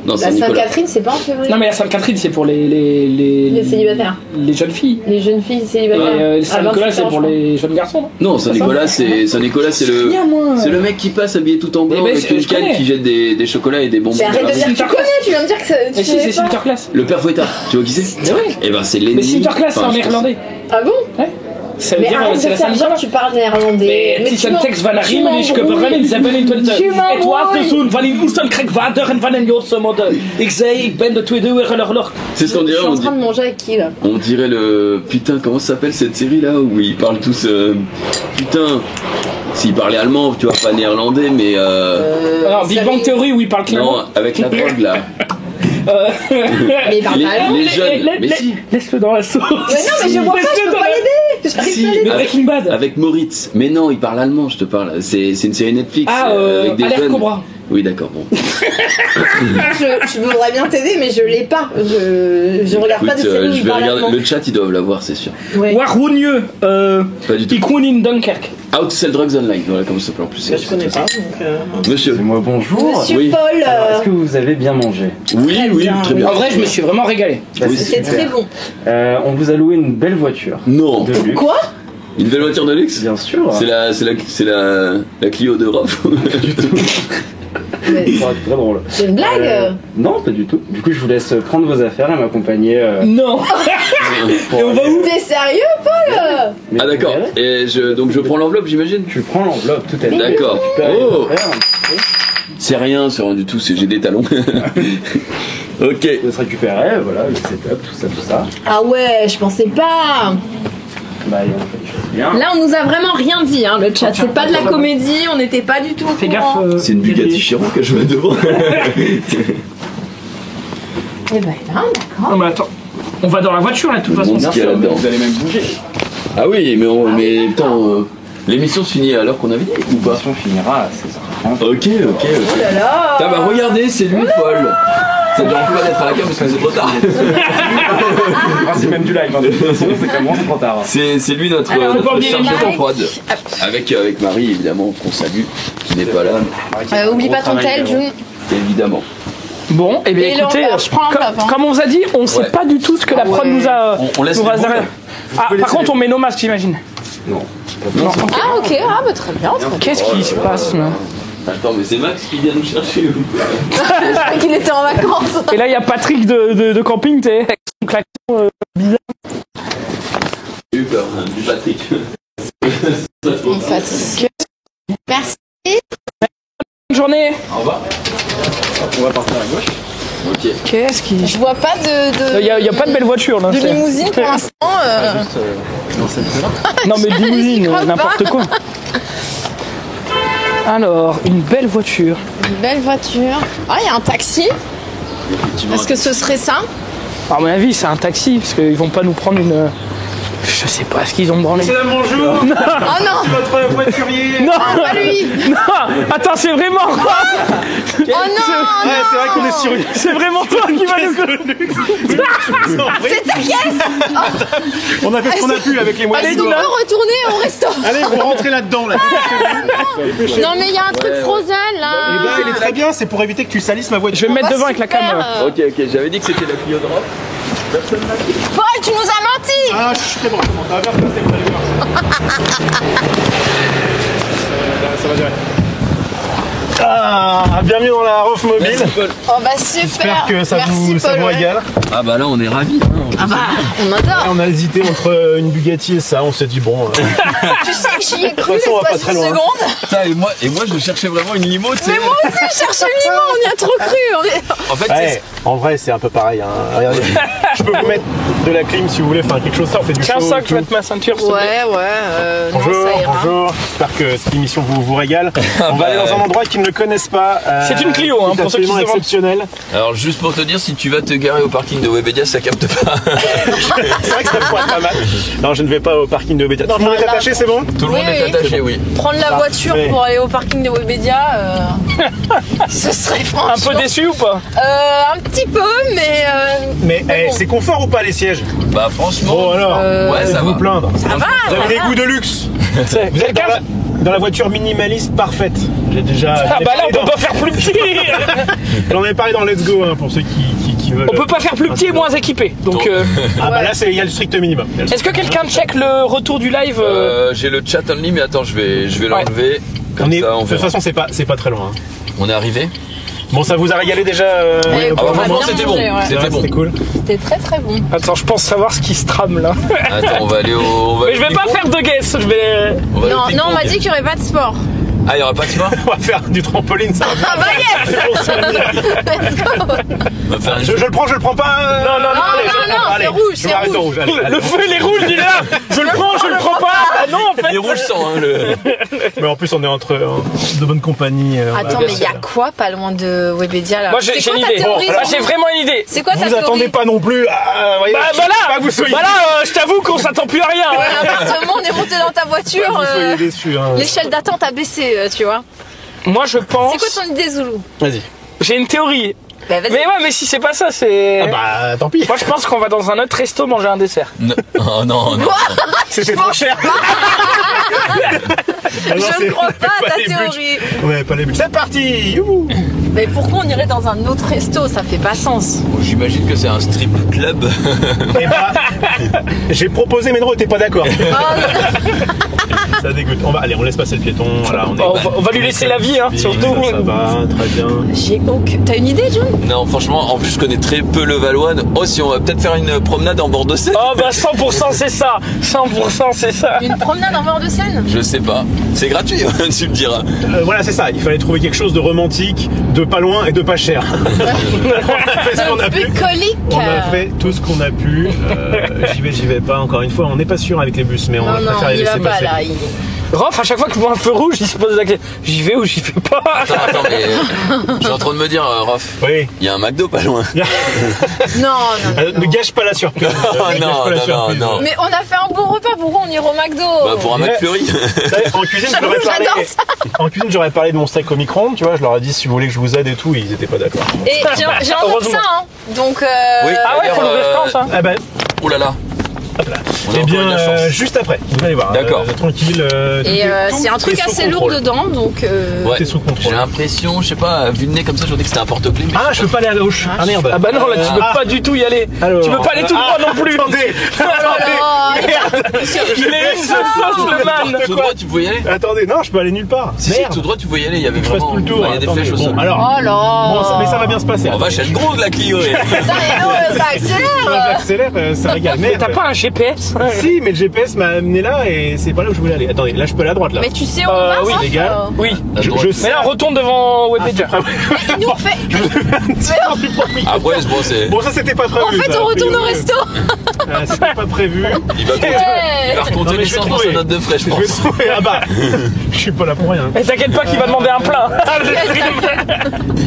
Non, La Saint-Nicolas. Sainte-Catherine, c'est pas en février. Non, mais la Sainte-Catherine, c'est pour les célibataires. Les jeunes filles. Les jeunes filles Et célibataires. Saint-Nicolas, c'est pour les jeunes garçons, non? Non, Saint-Nicolas, c'est le. Rien, moi. C'est le mec qui passe habillé tout en blanc Eh ben, avec une je connais. canne qui jette des chocolats et des bonbons. Mais arrête dans de la dire rue. que tu connais, tu viens de dire que ça- tu Mais si, savais c'est pas. Sinterklaas. Le père Fouettard, tu vois qui c'est? Mais oui. Eh ben c'est l'ennemi. Mais Sinterklaas, c'est Enfin, en je pense- néerlandais. Ah bon? Ouais. Ça veut Mais dire arrête c'est de la faire Saint-Jean. genre tu parles néerlandais. Mais die tekst van een riem is gebeurd in 27. Tu Het was m'embrouilles. de zoen van in Oostenrijk water en van een Joodse modder. Ik zei, ik ben de tweede oorlog. C'est ce qu'on Je dirait. suis en train de manger avec qui là? On dirait le. Putain, comment ça s'appelle cette série là où ils parlent tous. Putain. S'ils parlaient allemand, tu vois, pas néerlandais, mais. Alors, Big Bang Theory où il parle clairement. Non, avec la drogue là. Mais il parle pas allemand. Les jeunes. Mais si. Laisse-le dans la sauce. Mais non, mais je vois pas, je peux pas l'aider. J'arrive Si, pas à l'aider. Mais Breaking Bad. Avec Moritz. Mais non, il parle allemand, je te parle. C'est une série Netflix. Ah, avec des Alerte jeunes. Cobra. Oui, d'accord, bon. Je voudrais bien t'aider, mais je l'ai pas. Je regarde pas de Écoute, séries où je il vais parle regarder. allemand. Le chat, ils doivent l'avoir, c'est sûr. Ouais. Warwounieux. Pas du tout. Ik woon in Dunkerque. How to Sell Drugs Online. Voilà, comment ça s'appelle en plus. Je connais pas. Donc, Monsieur. Moi, bonjour. Monsieur Oui. Paul, Alors, est-ce que vous avez bien mangé? Oui, oui, bien, très oui. bien. En vrai, je me suis vraiment régalé. Bah, Oui, c'était très bon. On vous a loué une belle voiture. Non. De luxe. Quoi? Une belle voiture de luxe. Bien sûr. C'est la Clio d'Europe. du tout. Mais Ça aurait été très drôle. c'est une blague? Non, pas du tout. Du coup, je vous laisse prendre vos affaires et m'accompagner. Non. Pour, Et on va où? T'es sérieux, Paul? mais Ah d'accord. vous verrez. Et donc je prends l'enveloppe, j'imagine. Tu prends l'enveloppe, tout est fait. D'accord. Tu peux aller Oh. te faire un petit peu. C'est rien du tout. J'ai des talons. Ok. De se récupérer, voilà, le setup, tout ça. Ah ouais, je pensais pas. Bah, et on fait les choses bien. Là, on nous a vraiment rien dit, hein, le chat. C'est pas de la comédie, on n'était pas du tout au Fais courant. gaffe. C'est une Bugatti Chiron que je vois devant. Eh ben là, d'accord. Non mais attends. On va dans la voiture là de toute Je me façon. demande ce qu'il y a là-dedans. Vous allez même bouger. Ah oui, mais attends. L'émission se finit à l'heure qu'on avait dit ou pas? L'émission finira à 16h30. Ok. Oh là là. Ah bah regardez, c'est lui, Paul. Ça ne dérange pas d'être à la cam parce que c'est trop tard. Ah, c'est même du live, hein. De toute façon, c'est comment c'est trop tard. C'est lui notre, Alors, on peut notre oublier chargé les de prod. Avec Marie évidemment qu'on salue, qui n'est pas là, Oublie pas ton tel, June. évidemment. Bon, et bien Et écoutez, je prends un top, hein. comme on vous a dit, on sait Ouais. pas du tout ce que la prod ouais. nous a. On laisse nous les réservé. bons. Ah, par contre, on met nos masques, j'imagine. Non. Non. Ah ok, ah bah très bien. Qu'est-ce qui se passe là? Attends, mais c'est Max qui vient nous chercher. Je croyais qu'il était en vacances. Et là, il y a Patrick de camping, t'es avec son klaxon bizarre. J'ai eu peur, hein, du Patrick. Merci. Bonne journée. Au revoir. On va partir à gauche. Ok. Qu'est-ce qui. Je vois pas de Il y a pas de belle voiture là. de c'est- limousine pour l'instant. Juste dans cette zone. Non mais limousine, crois pas. n'importe quoi. Alors, une belle voiture. Une belle voiture. Ah, il y a un taxi. Effectivement. Est-ce que ce serait ça? À mon avis, c'est un taxi, parce qu'ils vont pas nous prendre une. Je sais pas ce qu'ils ont branlé. Mesdames, bonjour. Oh non, Votre voiturier. Non, pas lui. non, attends, c'est vraiment toi. Oh non, Ouais, c'est vrai qu'on est sur une. C'est vraiment toi qui va nous. c'est ta caisse. On a fait ce qu'on a pu avec les moyens. Est-ce qu'on peut retourner au resto? Allez, vous rentrez là-dedans là. Non mais il y a un truc Frozen Eh là. ben, il est très bien, c'est pour éviter que tu salisses ma Je voiture. vais me mettre Oh, devant avec la super. cam. Ok, j'avais dit que c'était la Clio d'Europe. Paul, tu nous as menti. Ah, c'est bon, ça va bien se passer, vous allez voir. Ça va gérer. Ah, bienvenue dans la Rof Mobile. Oh bah super. J'espère que ça Merci, vous Paul, ouais. régale. Ah bah là on est ravis. Ah bah on adore. On a hésité entre une Bugatti et ça, on s'est dit bon. Tu sais que j'y ai cru De toute façon, on va pas l'espace très d'une loin. seconde. Et moi je cherchais vraiment une limo, tu sais. Mais moi aussi je cherche une limo, on y a trop cru. En fait, Ouais, en vrai c'est un peu pareil. Hein. Regardez. Je peux vous mettre de la clim si vous voulez, enfin quelque chose ça, on fait du Tiens chaud. ça, et que je tout. mette ma ceinture. s'il te plaît. Ouais, non Bonjour, ça ira. bonjour. J'espère que cette émission vous régale. On va aller dans un endroit qu'ils ne connaissent pas. C'est une Clio, hein, qui est pour ceux qui absolument se demandent. exceptionnel. Alors juste pour te dire, si tu vas te garer au parking de Webedia, ça capte pas. C'est vrai que ça pourrait être pas mal. Non, je ne vais pas au parking de Webedia. Tout le monde est attaché, c'est bon? Tout le monde Oui, est oui. attaché, oui. Prendre la voiture Parfait. pour aller au parking de Webedia, ce serait Un franchement... peu déçu ou pas? Un petit peu, mais... Mais bon. c'est confort ou pas les sièges? Bah franchement. Oh alors, Ouais, ça vous va. plaindre. Ça va, Vous avez des goûts de luxe. Vous êtes dans la voiture minimaliste parfaite. J'ai déjà. Ah bah là, on peut pas faire plus petit. J'en ai parlé dans Let's Go hein, pour ceux qui veulent. On peut pas faire plus petit et moins équipé. Donc, Ah bah là, il y a le strict minimum. Il y a le est-ce que quelqu'un check le retour du live? J'ai le chat only, mais attends, je vais l'enlever. Comme On est, ça, on de toute verra. façon, c'est pas très loin. Hein. On est arrivé. Bon, ça vous a régalé déjà Ouais, Ah bah, on va franchement, bien c'était manger, bon. ouais. C'était bon. C'était cool. C'était très très bon. Attends, je pense savoir ce qui se trame là. Attends, on va aller au. Mais je vais pas faire de guess, je vais. Non, non, on m'a dit qu'il y aurait pas de sport. Ah, il y aura pas de sport. On va faire du trampoline, ça va bien. Ah bah yes. C'est bon, ça va bien. Let's go. On va faire un Je le prends pas. Non, non, non, allez, non, non, allez, c'est rouge, je c'est m'arrête rouge. au rouge. Allez, allez. Le feu il est rouge, il est là. Je le prends pas. Ah non, en fait. Les rouges sont, hein, le. Mais en plus, on est entre de bonne compagnie. Attends, mais il y a quoi pas loin de Webedia là? Moi j'ai C'est une quoi ta idée. théorie, Là j'ai Jean-Jean vraiment une idée. C'est quoi ta Vous théorie? attendez pas non plus à. Voyez, Bah je sais voilà. pas que vous soyez. Voilà, je t'avoue qu'on s'attend plus à rien. Ouais, appartement, on est monté dans ta voiture. Vous soyez déçus. Hein. L'échelle d'attente a baissé, tu vois. Moi je pense. C'est quoi ton idée, Zoulou? Vas-y. J'ai une théorie. Bah vas-y. Mais ouais, mais si c'est pas ça, c'est. Ah bah, tant pis. Moi je pense qu'on va dans un autre resto manger un dessert. Non. Oh non, non. C'était trop cher. Ah non, Je c'est- ne crois pas à ta les buts. théorie. Ouais, pas les buts. C'est parti. Youhou. Mais pourquoi on irait dans un autre resto? Ça fait pas sens. Bon, j'imagine que c'est un strip club. Eh bah, j'ai proposé, mais Nero était pas d'accord. Oh, Ça dégoûte. On laisse passer le piéton. Voilà, On va lui laisser la vie, hein, surtout. Ça va, très bien. j'ai aucun. T'as une idée, John? Non, franchement, en plus, je connais très peu le Valois. Oh, si on va peut-être faire une promenade en bord de Seine. Oh bah 100% c'est ça. 100% c'est ça. Une promenade en bord de Seine? Je sais pas. C'est gratuit, tu me diras. Voilà, c'est ça. Il fallait trouver quelque chose de romantique, de pas loin et de pas cher. On a fait ce qu'on a pu. Bucolique. On a fait tout ce qu'on a pu. J'y vais pas. Encore une fois, on n'est pas sûr avec les bus, mais on Non, non, préfère les il va laisser pas passer. là. Rof, à chaque fois qu'il voit un feu rouge, il se pose la question. J'y vais ou j'y vais pas? Attends, mais. Je suis en train de me dire, Rof, Oui. il y a un McDo pas loin. Non, non, non. Ne gâche pas la surprise. Oh, Ne gâche non, pas la non, surprise. non. Mais on a fait un bon repas, pourquoi on irait au McDo? Bah, pour un Ouais. McFlurry. Vous savez, en cuisine, j'aurais parlé. J'adore ça. En cuisine, j'aurais parlé de mon steak au micro-ondes, tu vois. Je leur ai dit si vous voulez que je vous aide et tout, et ils étaient pas d'accord. Et j'ai entendu Heureusement. ça, hein. Donc, Oui. Ah ouais, faut le restaurant ça. Ah bah, Oh là là. hop là. On a Eh encore bien, eu de la chance. juste après, vous allez voir. D'accord. Tranquille. et c'est un truc assez lourd dedans, donc. Ouais. T'es sous J'ai contrôle. l'impression, je sais pas, vu le nez comme ça, je dis que c'était un porte-clés. Mais Ah, je peux pas aller à gauche. Ah merde. Ah bah non, là tu peux pas du tout y aller. Alors, Tu peux pas aller tout droit non plus. Attendez. Oh, Il est une sauce le man. tout droit, tu pouvais y aller. Attendez, non, je peux aller nulle part. Si, Merde. tout droit, tu pouvais y aller. Il y avait Je fasse vraiment. tout le tour. Ouais, il y a des Attendez, flèches au sol. bon, alors. Oh là. Bon, mais ça va bien se passer. On va chez le gros de la Clio. Putain, et non, ça accélère. J'accélère, ça régale. Mais t'as pas un GPS? Si, mais le GPS m'a amené là et c'est pas là où je voulais aller. Attendez, là je peux aller à droite là. Mais tu sais où on va, oui, Raph les gars. Oui. Je sais. Mais là, on retourne devant Webedia. Il nous fait. Après, bon, c'est. Bon, ça c'était pas prévu. En fait, ça, on retourne au a priori. resto. C'était pas prévu. Il va compter, il va Ouais. recompter Non, mais je vais l'essence dans trouver. sa note de frais, je Je vais pense. trouver. Ah bah, je suis pas là pour rien. Mais t'inquiète pas qu'il va demander un plein.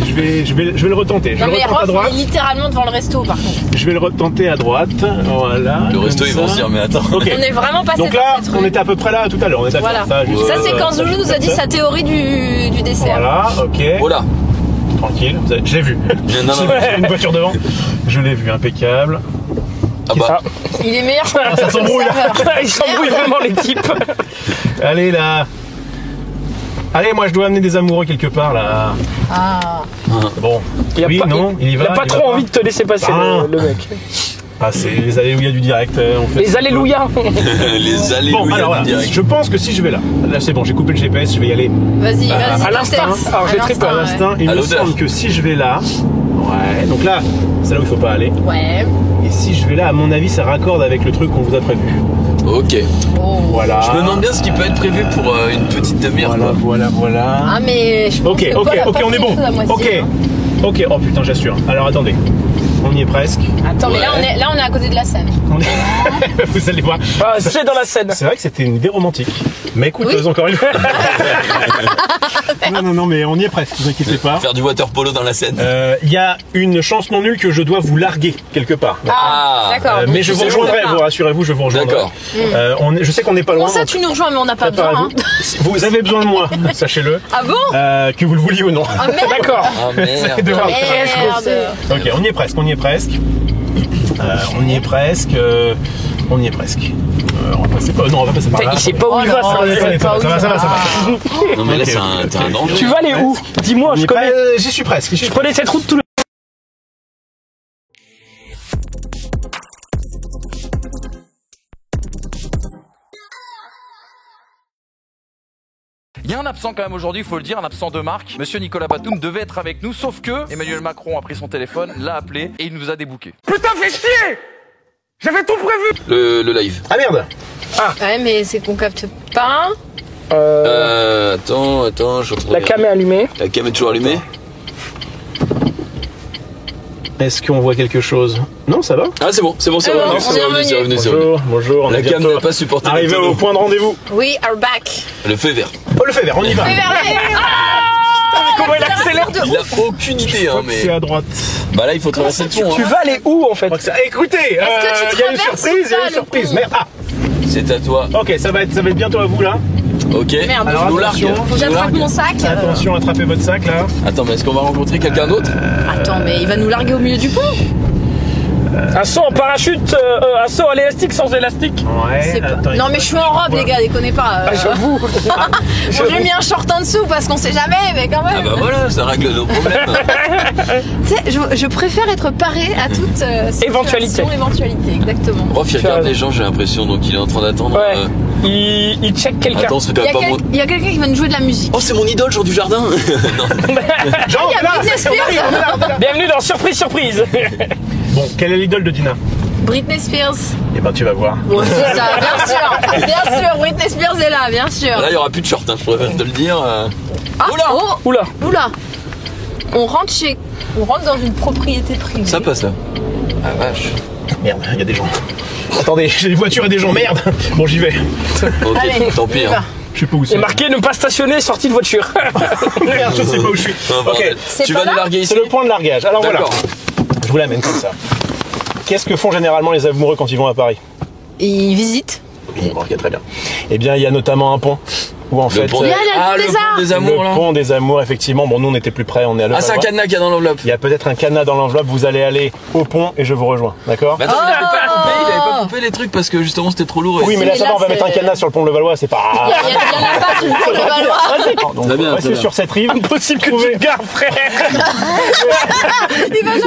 Je vais le retenter. Je Non vais mais le retenter à Rof, droite. on est littéralement devant le resto par contre. Je vais le retenter à droite. Voilà. Le resto, comme ils vont ça. se dire, mais attends. Ok. On est vraiment passé Donc dans là, cette on rue. était à peu près là tout à l'heure. On est d'accord. Voilà. juste, Ça c'est quand ça, Zoulou nous a dit ça. sa théorie du dessert. Voilà, ok. Oh là. Tranquille. Je l'ai vu. Non, non, J'ai une voiture devant. Je l'ai vu, impeccable. Ah bah. Il est meilleur que Ça s'embrouille là. Ils s'embrouillent vraiment l'équipe. Allez là. Allez, moi je dois amener des amoureux quelque part là. Ah. Bon. Il a Oui, pas, non, il y va. a pas il trop va envie de te laisser passer Ah. le mec. Ah, c'est les alléluia du direct. On fait Les alléluia. Les alléluia Bon, alors du voilà. direct. Je pense que si je vais là. Là, c'est bon, j'ai coupé le GPS, je vais y aller. Vas-y, vas-y. à l'instinct. teste. Alors, j'ai À trippé l'instinct, À l'instinct, il À me l'odeur. semble que si je vais là. Ouais, donc là, c'est là où il faut pas aller. Ouais. Et si je vais là, à mon avis, ça raccorde avec le truc qu'on vous a prévu. Ok. Oh. Voilà. Je me demande bien ce qui peut être prévu pour une petite demi-heure. Voilà, quoi. voilà. Ah mais je pense Ok, que ok, Paul a ok, pas on est fait bon. les choses à moitié, Ok. hein. Ok, oh putain, j'assure. Alors attendez. On y est presque. Attends, mais là Ouais. on est à côté de la Seine. On est- Vous allez voir. Ah, c'est dans la scène. C'est vrai que c'était une idée romantique. Mais écoute, Oui. encore une fois. non, mais on y est presque, vous inquiétez pas. Faire du water polo dans la Seine. Il y a une chance non nulle que je dois vous larguer quelque part. Ah. D'accord. Mais je vous rejoindrai, vous rassurez-vous, je vous rejoindrai. D'accord. Je sais qu'on n'est pas loin. Comment ça tu nous rejoins mais on n'a pas besoin hein. Si vous avez besoin de moi, sachez-le. Ah bon? Que vous le vouliez ou non. Ah merde. D'accord. Ah merde. De voir. Merde. Ok, on y est presque, on y est presque. On y est presque. On y est presque. On va passer pas. Non, on va passer par là. Il sait pas où il va. Oh ça. là, Ça va. Non, mais là, Ok, c'est un danger. Tu vas aller où? Dis-moi, On y je est connais. presque. J'y suis presque. Je connais cette route tout le. Il y a un absent quand même aujourd'hui, il faut le dire, un absent de marque. Monsieur Nicolas Batum devait être avec nous, sauf que Emmanuel Macron a pris son téléphone, l'a appelé et il nous a débouqué. Putain, fais chier! J'avais tout prévu! Le live. Ah merde. Ouais, mais c'est qu'on capte pas. Attends, je retrouve. La cam est allumée. La cam est toujours allumée. Est-ce qu'on voit quelque chose? Non, ça va. Ah c'est bon. on est revenu. Bonjour. On La est cam bientôt n'a pas supporté. arrivé au point de rendez-vous. We are back. Le feu vert. Oh, le fait vert, on y va. Comment il accélère? Il a aucune idée, hein, mais. C'est à droite. Bah là, il faut traverser le pont. Tu vas aller où en fait? Écoutez, il y a une surprise, mais C'est à toi. ok, ça va être bientôt à vous là. Ok. Merde, Alors nous largue. attention, Faut que j'attrape mon sac. attention, attrapez votre sac là. Attends, mais est-ce qu'on va rencontrer quelqu'un d'autre? Attends, mais il va nous larguer au milieu du pont. Un saut en parachute, un saut à l'élastique sans élastique. Ouais. C'est pas- attends, Non, mais je suis en robe, les gars, déconnez pas. Ah, j'avoue. Bon, j'ai mis un short en dessous parce qu'on sait jamais, mais quand Ah même. bah voilà, ça règle nos problèmes. Tu sais, je préfère être paré à toute Éventualité. éventualité, exactement. Prof, il regarde les gens, j'ai l'impression, donc il est en train d'attendre. Ouais. Il check quelqu'un. Attends, c'est quand Il y même a, pas mon. il y a quelqu'un qui va nous jouer de la musique. Oh, c'est mon idole, Jean du Jardin. Non. Jean, Il y a Britney Spears. Bienvenue dans Surprise Surprise. Bon, quelle est l'idole de Dina? Britney Spears. Eh ben, tu vas voir. Ouais, c'est ça, bien sûr. Bien sûr, Britney Spears est là, bien sûr. Là, il y aura plus de short, hein, je préfère te le dire. Ah, Oula. oh, Oula. oula. On rentre dans une propriété privée. Ça passe là. Ah vache. Merde, il y a des gens. Attendez, j'ai des voitures et des gens, merde. Bon, j'y vais. Ok, Allez, tant pis. on y va. Hein. Je sais pas où C'est c'est. marqué ne pas stationner, sortie de voiture. Merde, je sais pas où je suis. Ah, Ok, bordel. C'est Tu pas vas là nous larguer ici. c'est le point de largage. Alors voilà, D'accord. je vous l'amène comme ça. Qu'est-ce que font généralement les amoureux quand ils vont à Paris? Il visite. Oui, bon, ok, très bien. Eh bien, il y a notamment un pont où en fait. Le pont Il y a le pont le des pont Arts. des amours le là. pont des amours, effectivement. Bon, nous on n'était plus près, on est à Ah, c'est un Levallois. cadenas qu'il y a dans l'enveloppe. Il y a peut-être un cadenas dans l'enveloppe, vous allez aller au pont et je vous rejoins, d'accord? Mais attends, il avait pas coupé les trucs parce que justement c'était trop lourd. Oui, mais là Mais ça va, là, on va mettre un c'est- cadenas sur le pont de Levallois, c'est pas. Il y en a pas sur le pont de Levallois. Donc, Très bien, restez très bien. sur cette rive. Impossible que tu te gares, frère.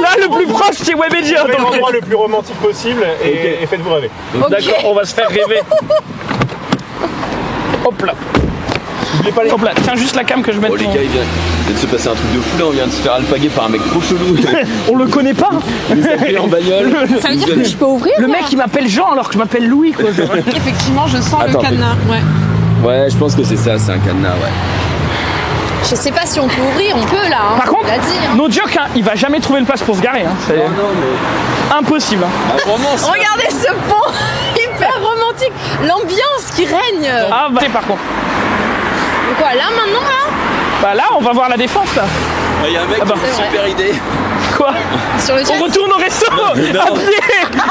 Là, le plus proche, c'est Webedia. Trouvez l'endroit le plus romantique possible et faites-vous rêver. D'accord, on va se faire rêver. Hop là. N'oubliez pas les. Hop là. Tiens juste la cam que je mette. Oh les gars, il vient de se passer un truc de fou là, on vient de se faire alpaguer par un mec trop chelou. On le connaît pas. Il s'appelle en bagnole. Ça veut dire que je peux ouvrir Le mec il m'appelle Jean alors que je m'appelle Louis quoi. Effectivement, je sens Attends, le cadenas. Ouais. Ouais, je pense que c'est ça, c'est un cadenas, ouais. Je sais pas si on peut ouvrir, on peut là. Hein. Par contre, on l'a dit. Hein. no joke, hein, il va jamais trouver une place pour se garer. Hein. C'est Non, mais. impossible. Hein. Ah, vraiment, ça. Regardez ce pont, hyper romantique. L'ambiance qui règne. Ah bah par contre. Donc quoi, là maintenant là Bah là on va voir la défense là. Il y a un mec Ah bah. qui a une C'est super idée. Quoi? Sur le chat. On retourne au resto à pied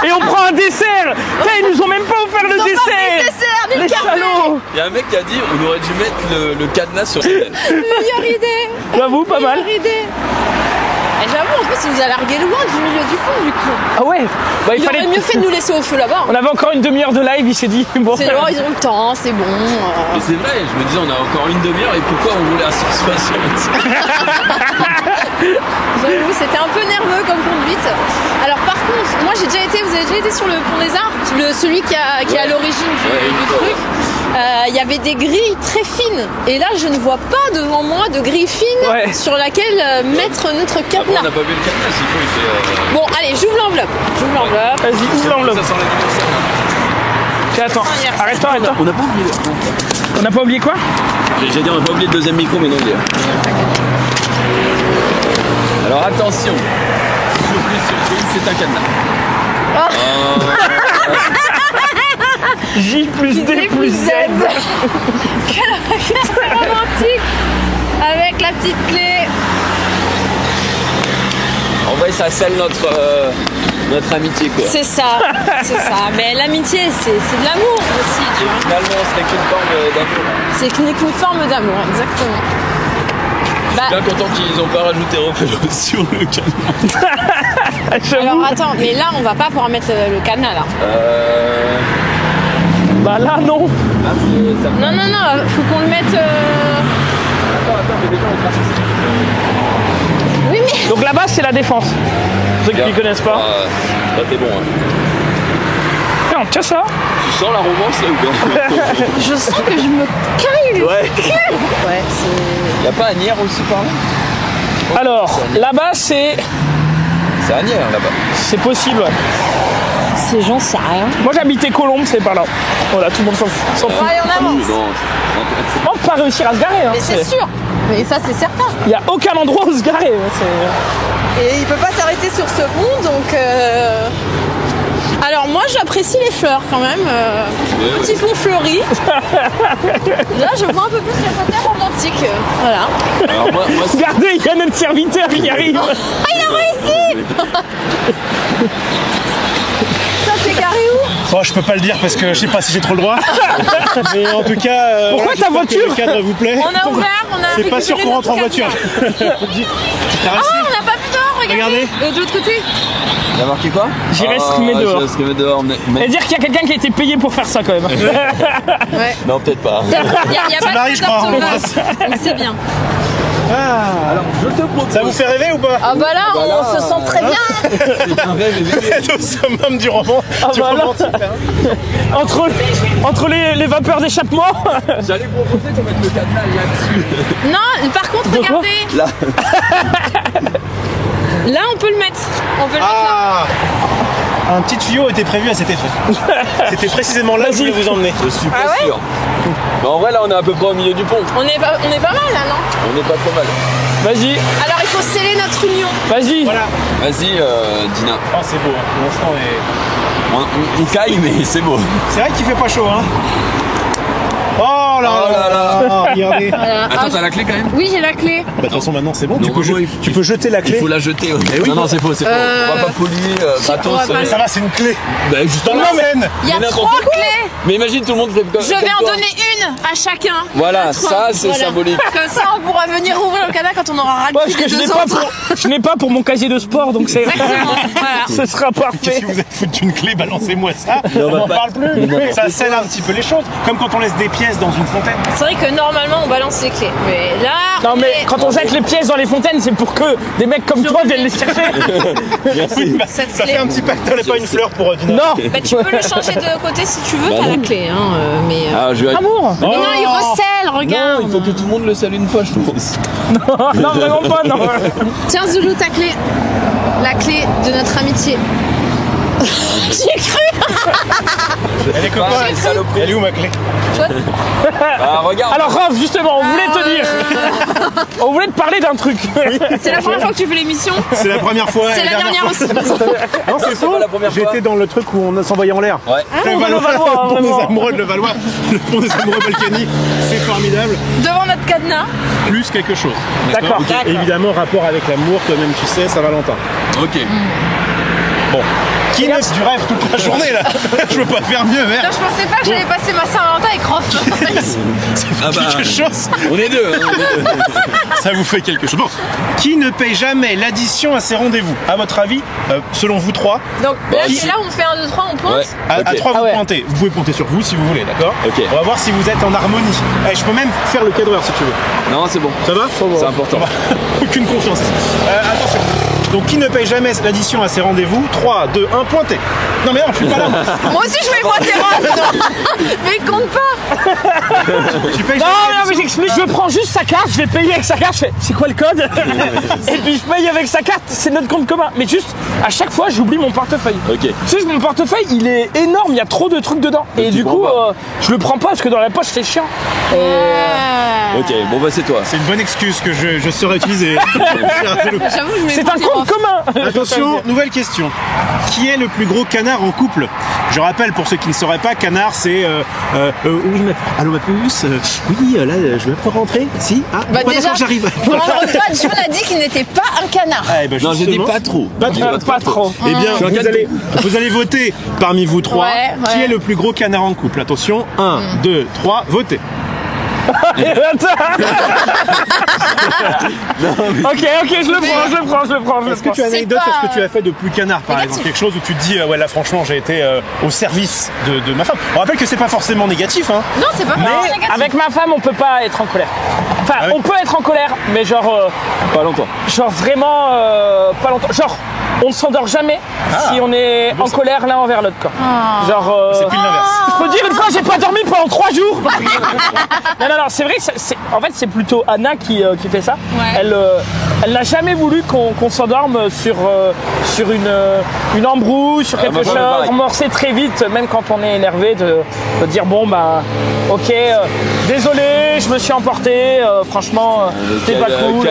et on prend un dessert. Putain, ils nous ont même pas offert le dessert. Dessert, Les du café. salauds. Il y a un mec qui a dit on aurait dû mettre le cadenas sur les lèvres. Meilleure idée. J'avoue pas mal. Meilleure idée. Et j'avoue, en plus, il nous a largué loin du milieu du pont du coup. Ah ouais. Bah Il aurait mieux fait de nous laisser au feu là-bas. On avait encore une demi-heure de live, il s'est dit bon. C'est bon, ils ont le temps, c'est bon. Mais c'est vrai, je me disais on a encore une demi-heure et pourquoi on roulait à 160? J'avoue, c'était un peu nerveux comme conduite. Alors par contre, moi j'ai déjà été, vous avez déjà été sur le pont des Arts, celui qui est à l'origine du truc. Il y avait des grilles très fines. Et là, je ne vois pas devant moi de grille fine sur laquelle mettre notre Ah bon, cadenas. on n'a pas vu le cadenas, il faut, il fait. Bon, allez, j'ouvre l'enveloppe. J'ouvre l'enveloppe. Vas-y, ouvre l'enveloppe. Ça sent l'anniversaire. Tiens, attends, arrête-toi, arrête-toi. On n'a pas oublié. On n'a pas oublié quoi? J'ai dit on n'a pas oublié le deuxième micro, mais non, il est là. Alors attention, surprise, c'est un cadenas. J plus D plus Z. C'est romantique. Avec la petite clé. En vrai, ça scelle notre amitié, quoi. C'est ça, c'est ça. Mais l'amitié, c'est de l'amour aussi. Tu vois. Finalement, ce n'est qu'une forme d'amour. C'est qu'une forme d'amour, exactement. Je suis bien content qu'ils n'ont pas rajouté Refais-le sur le cadenas. Alors attends, mais là, on va pas pouvoir mettre le cadenas là. Bah là, non. Ah, ça... Non, non, non, faut qu'on le mette. Attends, mais déjà, on trace ici. Oui, mais. Donc là-bas, c'est la défense. Ceux qui ne connaissent pas. Là, t'es bon. Hein. tiens ça. Tu sens la romance là ou pas? Je sens que je me caille le Ouais. cul. Ouais, c'est... Y'a pas Agnières aussi par là? Alors, là-bas c'est Agnières là-bas. c'est possible. Ouais. C'est j'en sais rien. Moi j'habitais Colombes, c'est par là. Voilà, tout le monde s'en fout. Allez, on avance. On peut pas réussir à se garer. Hein, Mais c'est sûr. Mais ça, c'est certain. Il y a aucun endroit où se garer. C'est... Et il peut pas s'arrêter sur ce pont, donc... Alors moi, j'apprécie les fleurs quand même. Petit pont fleuri. Là, je vois un peu plus le côté romantique. Voilà. Alors moi Regardez, il y a notre serviteur qui arrive. Ah, il a réussi. Ça, t'es garé où? Oh, je peux pas le dire parce que je sais pas si j'ai trop le droit. Mais en tout cas, Pourquoi ta j'espère que voiture le cadre vous plaît. On a ouvert, on a C'est pas sûr récupéré qu'on rentre en notre voiture. cadenas. Je te dis. T'as Ah, réussi. on n'a pas vu dehors, regardez. De l'autre côté. T'as marqué quoi? J'irai streamer dehors. J'irai streamer dehors, mais... Et dire qu'il y a quelqu'un qui a été payé pour faire ça quand même. Ouais. Non, peut-être pas. Il y a pas Marie, de je crois, sur on le l'embrasse. donc c'est bien. Alors, je te propose... Ça vous fait rêver ou pas? Ah bah là, on se sent très bien. C'est un rêve éveillé. Être au summum du roman. Du bah là. romantique, hein. Entre les vapeurs d'échappement. J'allais proposer qu'on mette le cadenas là-dessus. Non, par contre, De quoi regardez. Là. Là, on peut le mettre. On peut le mettre là. Ah, un petit tuyau était prévu à cet effet. C'était précisément là que je voulais vous emmener. Je suis pas Ah ouais sûr. Mais en vrai, là, on est à peu près au milieu du pont. On est pas mal là, non? On est pas trop mal. Vas-y, Alors, il faut sceller notre union. vas-y. Voilà. Vas-y, Dina. Oh, c'est beau. Hein. L'instant est... On caille, mais c'est beau. C'est vrai qu'il fait pas chaud, hein. Oh là Oh là là. Regardez. Voilà. Attends, t'as la clé quand même? Oui, j'ai la clé. Bah, de toute façon, maintenant, c'est bon. Non, Tu peux, vraiment, tu peux jeter la Il clé. faut la jeter. Ouais. oui. Non, c'est faux, c'est faux. On va pas polluer gratos. on va pas Ça va, c'est une clé. Bah, justement. Dans l'emmène. Il y a Mais n'importe 3 quoi. clés. Mais imagine tout le monde fait comme Je vais en toi. donner une à chacun. Voilà, Trois. ça, c'est Voilà. symbolique. Comme ça, on pourra venir ouvrir le canard quand on aura raclé Parce que les je deux n'ai pas autres. je n'ai pas pour mon casier de sport, donc c'est Exactement, voilà. ce sera Qu'est-ce parfait. que vous êtes foutu une clé? Balancez-moi ça. on On va n'en pas- parle plus. n'importe Ça scelle un petit peu les choses. Comme quand on laisse des pièces dans une fontaine. C'est vrai que normalement, on balance les clés. Mais là, Non mais on est- quand on jette les pièces dans les fontaines, c'est pour que des mecs comme toi viennent les chercher. Oui, bah, Cette ça clé. fait un petit pactole et pas une fleur pour Dina. Non. Bah, tu peux le changer de côté si tu veux, Bah t'as non. la clé. Hein, mais... Ah, je vais. Amour. Mais non, il recèle, Non, regarde. il faut que tout le monde le salue une fois, je pense. Non, vraiment pas, non. Tiens, Zoulou, ta clé. La clé de notre amitié. J'y ai cru. Elle est copain. Pareil, saloperie. Elle est où ma clé? Ah, regarde. Alors Raph, justement, on voulait te dire. On voulait te parler d'un truc. C'est la première fois que tu fais l'émission. C'est la première fois. C'est et la dernière fois. aussi. Non, c'est faux. pas la première fois. J'étais dans le truc où on s'envoyait en l'air. Ouais. Le on va le Valois, Valois, le pont vraiment. des amoureux de Levallois, le pont des amoureux Balkany, c'est formidable. Devant notre cadenas. Plus quelque chose. D'accord. Ok. Évidemment, rapport avec l'amour, toi-même tu sais, Saint-Valentin. Ok. Bon. Qui ne du rêve toute la journée là? Je veux pas faire mieux, Non, merde. je pensais pas que j'allais passer ma Saint-Valentin avec Rof. Ah bah, Quelque chose. on est deux. Hein, on est deux. Ça vous fait quelque chose. Bon. Qui ne paye jamais l'addition à ses rendez-vous? À votre avis, selon vous trois, Donc là, si. c'est là où on fait 1, 2, 3, on pointe. Ouais. à Ok. 3 Ah vous ouais. pointez. Vous pouvez pointer sur vous si vous voulez, d'accord? Ok. On va voir si vous êtes en harmonie. Eh, je peux même faire le cadreur si tu veux. Non, c'est bon. Ça va? C'est important. Aucune confiance. Attention. Donc qui ne paye jamais l'addition à ses rendez-vous? 3, 2, 1, pointez. Non mais non, je suis pas là. Moi aussi, je vais pointer Rof. Mais il compte pas. Tu payes Non, jamais non, mais j'explique, je prends juste sa carte, je vais payer avec sa carte, je fais, c'est quoi le code? Et puis je paye avec sa carte, c'est notre compte commun. Mais juste, à chaque fois, j'oublie mon portefeuille. Ok. Tu sais, mon portefeuille, il est énorme, il y a trop de trucs dedans. Et tu du prends coup, pas. je le prends pas parce que dans la poche, c'est chiant. Ok, bon bah c'est toi. C'est une bonne excuse que je saurais utiliser. J'avoue, je vais C'est un pointer compte Rof. commun. Attention, nouvelle question. Qui est le plus gros canard en couple? Je rappelle pour ceux qui ne sauraient pas, canard c'est oui, allô ma puce, oui là je vais pas rentrer. Si ah Bah ouais, déjà, d'accord, j'arrive. pour un repas, John a dit qu'il n'était pas un canard. Ah, eh ben, Non, j'ai dit justement. pas trop. Pas trop. Pas trop. Eh bien, Je suis un vous allez voter parmi vous trois. Ouais, Qui ouais. est le plus gros canard en couple? Attention, 1, 2, 3, votez. Ok, je le prends. Est-ce que tu as une C'est anecdote sur pas, ce que tu as fait de plus canard par négatif. exemple? Quelque chose où tu te dis, ouais là franchement j'ai été au service de ma femme. On rappelle que c'est pas forcément négatif, hein. Non, c'est pas forcément négatif. Avec ma femme, on peut pas être en colère. Enfin, Ah oui. on peut être en colère, mais genre Pas longtemps. vraiment pas longtemps. Genre, on ne s'endort jamais si on est en colère l'un envers l'autre, quoi. Genre. C'est pile l'inverse. Je peux dire une fois, j'ai pas dormi pendant 3 jours. non, c'est vrai que en fait, c'est plutôt Anna qui fait ça. Ouais. Elle n'a jamais voulu qu'on s'endorme sur une embrouille, sur quelque chose. On sait très vite, même quand on est énervé, de dire bon bah ok, désolé, je me suis emporté, franchement, c'était pas cool.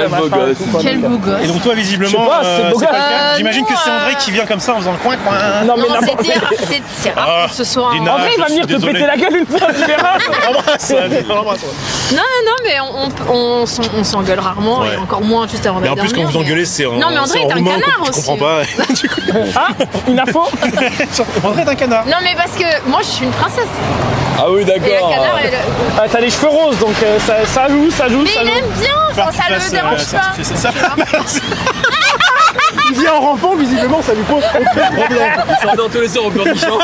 Quel beau gosse. Et donc toi visiblement, Je sais pas, c'est beau c'est gosse. quelqu'un- j'imagine que c'est André qui vient comme ça en faisant le coin. Non mais Non, n'importe c'est rare pour ce soir. Dina, André il va je venir suis te désolé. péter la gueule une fois, tu verras. Embrasse. Non, mais on s'engueule rarement Ouais. et encore moins juste avant Mais d'aller en plus quand dormir, vous mais- engueulez c'est en Non, mais André c'est en est un roumain, canard tu aussi. comprends pas. Du coup, Ah, une info. André est un canard. Non, mais parce que moi je suis une princesse. Ah oui, Et le d'accord. canard, Ah, t'as les cheveux roses, donc ça joue. mais il aime bien, enfin, ça le dérange pas. C'est ça. Il vient en rampant, visiblement ça lui pose aucun problème. Il sort dans tous les sens au cœur du champ.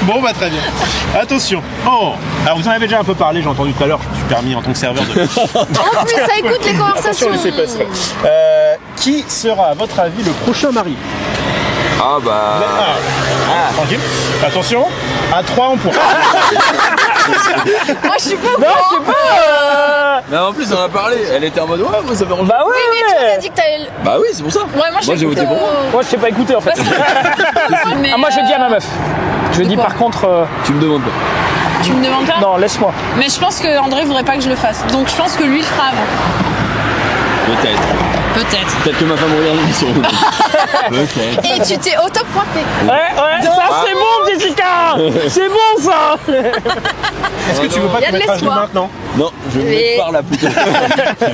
Bon bah très bien. Attention. Oh, alors vous en avez déjà un peu parlé, j'ai entendu tout à l'heure, je me suis permis en tant que serveur de... En plus, ça écoute les conversations. Attention, laissez passer. Qui sera à votre avis le prochain mari? Ah bah. Tranquille. Attention, à 3 on pourra. Moi je suis pas au Non, courant. je sais pas. Mais en plus, on en a parlé. Elle était en mode ouais, moi ça me dérange. Bah Oui, mais tu ouais. m'as dit que t'allais. Bah oui, c'est pour ça. Ouais, moi j'ai voté pour moi. Moi, je t'ai pas écouté en fait. Mais, Ah, moi, je dis à ma meuf. Je dis quoi par contre. Tu me demandes pas. Tu me demandes pas? Non, laisse-moi. Mais je pense que André voudrait pas que je le fasse. Donc je pense que lui le fera avant. Peut-être. Peut-être. Peut-être que ma femme regarde l'émission. Peut-être. Et tu t'es auto-pointé. Ouais, ça c'est bon, Jessica. C'est bon ça. Est-ce que tu veux pas Il y a te de mettre à genoux l'espoir. maintenant? Non, je me Mais- mets par là plutôt.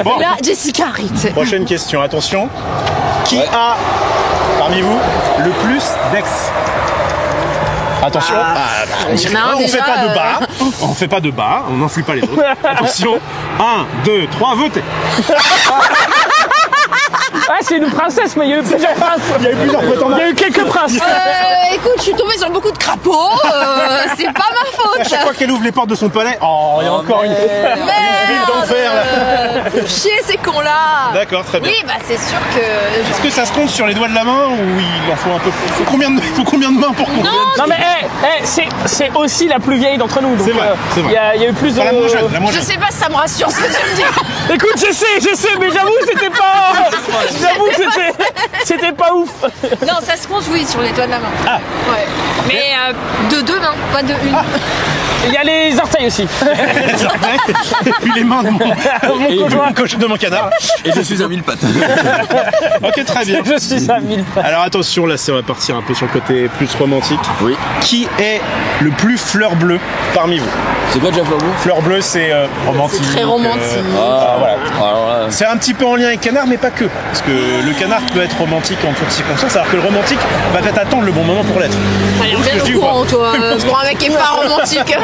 Bon, Là, Jessica arrête. prochaine question, attention. Qui Ouais. a, parmi vous, le plus d'ex? Attention, Il y en a un on déjà, fait pas de bas, on fait pas de bas, on n'influe pas les autres. Attention, 1, 2, 3, votez. Ah, c'est une princesse, mais il y a eu plusieurs princes. Il y a eu plusieurs Il y prétendants. a eu quelques princes. Écoute, je suis tombée sur beaucoup de crapauds. C'est pas ma À faute. chaque fois qu'elle ouvre les portes de son palais, oh, il y a encore une ville d'enfer là. Pour chier ces cons-là. D'accord, très bien. Oui, bah c'est sûr que. Est-ce que ça se compte sur les doigts de la main ou il en faut un peu plus? Faut combien de mains pour compter? Non mais c'est aussi la plus vieille d'entre nous. Donc, C'est vrai, c'est vrai. Il y a eu plus de. Enfin, la moins jeune, la moins Je jeune. sais pas si ça me rassure ce que tu me dis. Écoute, je sais, mais j'avoue, c'était pas. J'avoue que c'était pas ouf. Non, ça se compte, oui, sur les doigts de la main. Ah. Ouais. Mais de deux mains, pas de une. Il y a les orteils aussi. Et puis les mains de mon conjoint. de mon canard. Et je suis à 1000 pattes. Ok, très bien. Je suis à 1000 pas. Alors attention, là, ça va partir un peu sur le côté plus romantique. Oui. Qui est le plus fleur bleue parmi vous? C'est quoi déjà Fleur Bleue? Fleur bleue, c'est romantique. C'est très romantique. Voilà. Alors là. C'est un petit peu en lien avec canard, mais pas que. Parce que le canard peut être romantique en toutes circonstances, alors que le romantique va peut-être attendre le bon moment pour l'être. T'as l'air ce que je dis bien ou au pas courant, toi. Pour un mec qui est pas romantique.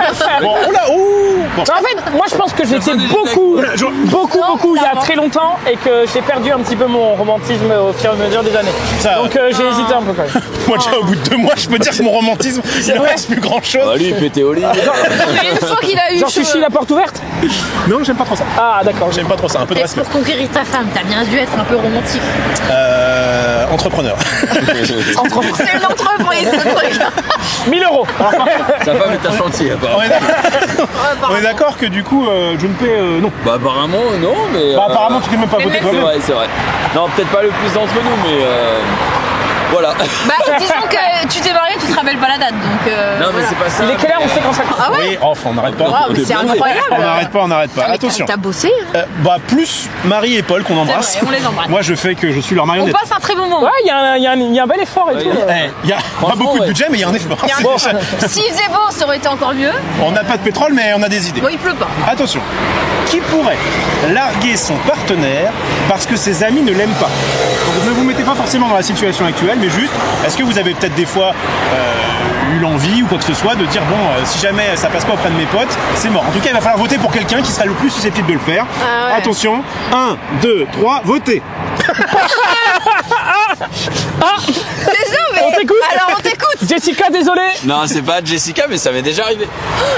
Bon, oh là, ouh bon. En fait, moi je pense que j'étais beaucoup, Voilà, beaucoup il y a ça va. très longtemps et que j'ai perdu un petit peu mon romantisme au fur et à mesure des années. Ça, Donc j'ai hésité un peu quand même. moi déjà au bout de 2 mois, je peux dire que mon romantisme, il ne reste plus grand chose. Ah, lui, pété au lit. Mais une fois qu'il a eu. Genre tu chies la porte ouverte. Non, j'aime pas trop ça. Ah d'accord. J'aime pas trop ça, un peu de Et respect. pour conquérir ta femme, t'as bien dû être un peu romantique. Entrepreneur. C'est une entreprise, ce truc. 1000 euros. Sa femme est un chantier, On apparemment. est d'accord- on est d'accord que du coup, Junpei, non. Bah, apparemment, non, mais. Bah, apparemment, tu t'es même pas voté C'est toi-même. vrai, c'est vrai. Non, peut-être pas le plus d'entre nous, mais. Voilà. Bah, disons que tu t'es marié, tu te rappelles pas la date, donc. Non, mais voilà. c'est pas ça. Il est quelle heure on sait quand ça commence? Ah ouais. Oui, enfin, on n'arrête pas. Waouh, mais c'est incroyable. On n'arrête pas, on n'arrête pas. Ah, mais Attention. T'as bossé. Bah, plus Marie et Paul qu'on embrasse. C'est vrai, on les embrasse. Moi, je fais que je suis leur On marionnette. passe un très bon moment. Ouais, il y a un bel effort et Ouais, tout. Il y a pas Franchement, beaucoup de ouais. budget, mais il y a un effort. Il y a un- S'il faisait beau, ça aurait été encore mieux. On n'a pas de pétrole, mais on a des idées. Bon, il pleut pas. Attention. Qui pourrait larguer son partenaire parce que ses amis ne l'aiment pas? Donc, ne vous mettez pas forcément dans la situation actuelle, mais juste, est-ce que vous avez peut-être des fois eu l'envie ou quoi que ce soit de dire bon, si jamais ça passe pas auprès de mes potes, c'est mort. En tout cas, il va falloir voter pour quelqu'un qui sera le plus susceptible de le faire. Ah ouais. Attention, 1, 2, 3, votez. Désolé. On t'écoute. Alors, on t'écoute. Jessica, désolé. Non, c'est pas Jessica, mais ça m'est déjà arrivé.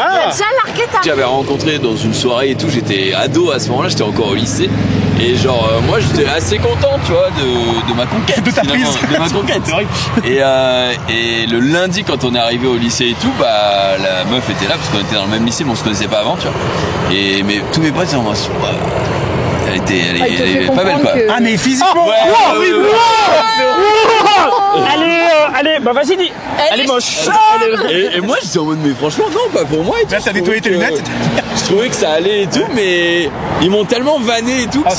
Ah, Déjà largué ta. J'avais rencontré dans une soirée et tout, j'étais ado à ce moment-là, j'étais encore au lycée. Et genre, moi j'étais assez content, tu vois, de ma conquête. De ta finalement, prise. de ma conquête. C'est vrai. Et le lundi, quand on est arrivé au lycée et tout, bah la meuf était là parce qu'on était dans le même lycée, mais on se connaissait pas avant, tu vois. Mais tous mes potes étaient en mode, elle est pas belle, quoi. Ah, mais physiquement. Allez, bah vas-y, dis. Elle est moche. Et moi j'étais en mode, mais franchement, non, pas pour moi. Et tout. Là, t'as nettoyé tes lunettes. Je trouvais que ça allait et tout, mais ils m'ont tellement vanné et tout que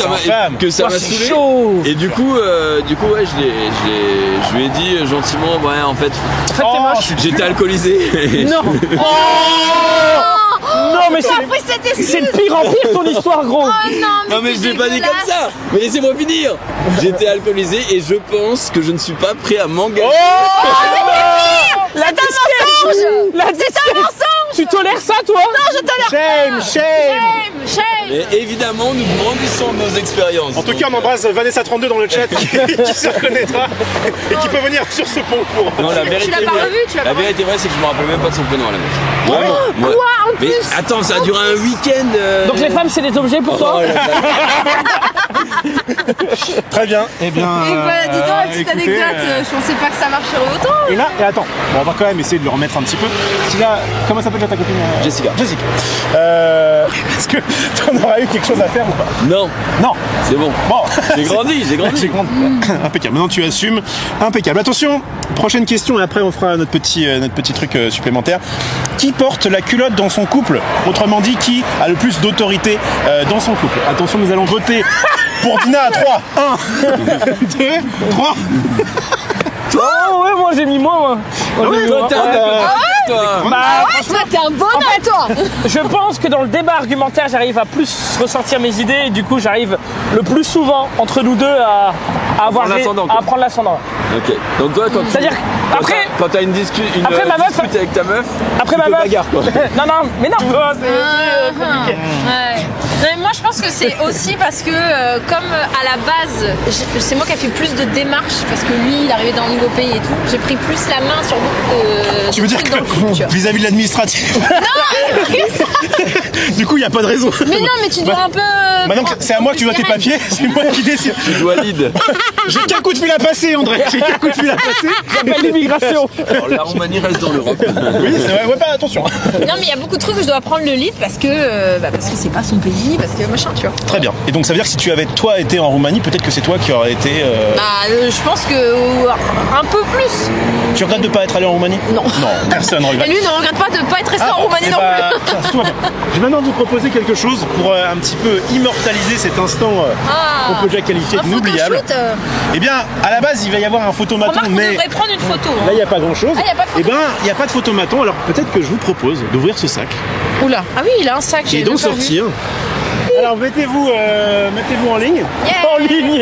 ça m'a saoulé. Chaud. Et du coup, ouais, je lui ai dit gentiment, ouais, en fait, T'es moche. j'étais alcoolisé. Non. Non, mais c'est de pire en pire ton histoire, gros. Non, mais je l'ai pas dit comme ça. Mais laissez-moi finir. J'étais alcoolisé et je pense que je ne suis pas prêt à m'engager. La disquette. La disquette. Tu tolères ça, toi? Non, je tolère Shame. Et évidemment, nous grandissons de nos expériences. En tout cas, on embrasse Vanessa32 dans le chat qui se reconnaîtra et qui peut venir sur ce pont court. Non, la vérité, l'as pas revu, tu l'as pas la vérité vraie, c'est que je me rappelle même pas de son prénom à la meuf. Vraiment. Quoi, en Mais plus? attends, ça a duré un week-end. Donc les femmes, c'est des objets pour toi? Très bien. Eh bien. Et voilà, dis donc, la petite écoutez, anecdote, je pensais pas que ça marcherait autant. Et là, et attends, bon, on va quand même essayer de le remettre un petit peu. Si là, comment s'appelle ta copine Jessica. Est-ce que t'en auras eu quelque chose à faire ou pas? Non, Non. c'est bon. Bon. J'ai grandi. Impeccable. Maintenant, tu assumes. Impeccable. Attention, prochaine question et après, on fera notre petit truc supplémentaire. Qui porte la culotte dans son couple? Autrement dit, qui a le plus d'autorité dans son couple? Attention, nous allons voter pour Dina à 3. 1, 2, 3. Oh ouais, moi j'ai mis moi. Toi, t'es un Bah, Toi, t'es un bonheur, toi. je pense que dans le débat argumentaire, j'arrive à plus ressentir mes idées et du coup, j'arrive le plus souvent entre nous deux à avoir prendre l'ascendant, quoi. à prendre l'ascendant. Ok. Donc toi, quand C'est-à-dire après quand t'as une dispute avec ta meuf, après tu ma te meuf. bagarres, quoi. non, mais non. Ouais. Non, mais moi je pense que c'est aussi parce que comme à la base c'est moi qui ai fait plus de démarches parce que lui il arrivait dans le nouveau pays et tout, j'ai pris plus la main sur beaucoup de Tu veux dire trucs dans le couple, tu que vois. vis-à-vis de l'administratif? Du coup, il n'y a pas de raison. Mais non, mais tu dois un peu. Maintenant, c'est à moi que tu dois tes papiers, c'est moi qui décide. Tu dois lead. J'ai qu'un coup de fil à passer, André. J'ai qu'un coup de fil à passer. J'appelle l'immigration. Alors la Roumanie reste dans l'Europe. Oui, c'est vrai. Ouais, pas attention. Non, mais il y a beaucoup de trucs où je dois prendre le lead parce que c'est pas son pays, parce que machin, tu vois. Très bien. Et donc, ça veut dire que si tu avais, toi, été en Roumanie, peut-être que c'est toi qui aurais été. Je pense que un peu plus. Tu regrettes de pas être allé en Roumanie? Non. Non, personne ne Et regrette. lui ne regrette pas de pas être resté en Roumanie eh non bah, plus. tiens, tout va bien. Je vais maintenant vous proposer quelque chose pour un petit peu immortaliser cet instant qu'on peut déjà qualifier d'inoubliable. photoshoot, Eh bien, à la base, il va y avoir un photomaton, Remarque, on mais devrait prendre une photo. là, il n'y a pas grand-chose. Ah, il y a pas de Eh photo. bien, il n'y a pas de photomaton, alors peut-être que je vous propose d'ouvrir ce sac Oula. Ah oui, il a un sac. et j'ai d'en même pas vu. sortir. Alors, mettez-vous en ligne. Yeah. En ligne.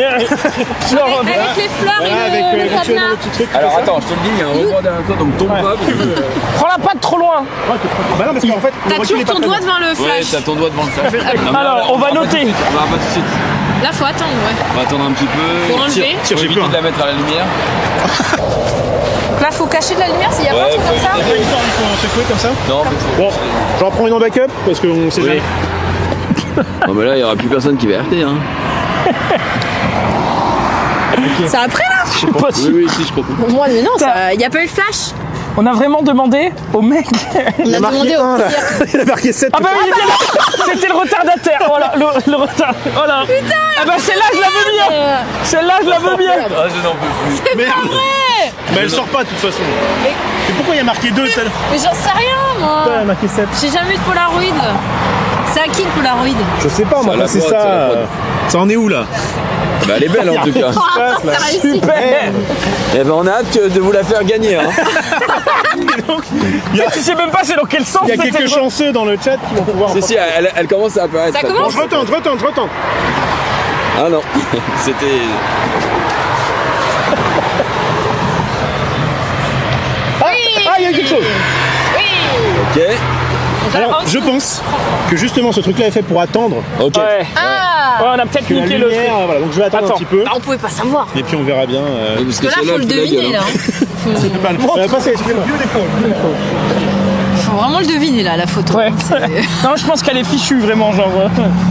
Genre, Avec les fleurs Voilà, et avec le éventuellement cadenas. le petit truc. Alors comme ça. attends, je te le dis, il y a un rebord derrière toi, donc tombe pas. parce que, prends la patte trop loin. Bah non, parce qu'en fait, T'as toujours ton doigt devant le Ouais, flash. t'as ton doigt devant le flash. Alors, on va noter. On va pas tout de suite. Là, faut attendre, ouais. On va attendre un petit peu. Faut enlever. Tire, j'ai éviter peur. de la mettre à la lumière. Donc là, faut cacher de la lumière s'il y a pas un truc comme ça. Il faut secouer comme ça. Non, mais faut- Bon, j'en prends une en backup parce qu'on sait jamais. Non, mais là, il n'y aura plus personne qui va RT. Hein. C'est après là. Oui, si, je crois. Moi, mais non, il n'y a pas eu le flash. On a vraiment demandé au mec. On a demandé au pire. Il a marqué 7. Ah bah oui, c'était le retardataire. Voilà, le retard. Voilà. Putain. Ah bah celle-là, je la veux bien. Celle-là, je la veux bien. Ah, je n'en peux plus. Mais, mais elle sort pas de toute façon. Et pourquoi il y a marqué 2 tout à l'heure? Mais j'en sais rien, moi. Pourquoi il y a marqué 7? J'ai jamais eu de Polaroid. C'est à qui le Polaroid? Je sais pas, moi, Ça, la c'est boîte, ça. c'est la boîte. Ça en est où là? Bah, elle est belle en tout cas. Ah, ça réussit. Super. Eh ben, on a hâte de vous la faire gagner. Hein. Tu sais même pas c'est dans quel sens. Il y a c'était quelques le- chanceux dans le chat qui vont pouvoir. Si, elle commence à apparaître. Ça commence. Je retente. Ah non, c'était. Ah, il y a quelque chose. Ok. Alors, je pense que justement ce truc-là est fait pour attendre Ok. Ouais. Ah. Ouais, on a peut-être que la niqué le truc. lumière. Voilà, donc je vais attendre Attends. un petit peu. Bah, on pouvait pas savoir. Et puis on verra bien. Parce Parce que là, celle-là, faut le elle fout la deviner gueule, là. hein. C'est pas mal. Passez, excusez-moi. Faut vraiment le deviner là, la photo. Ouais. C'est- Non, je pense qu'elle est fichue vraiment, genre.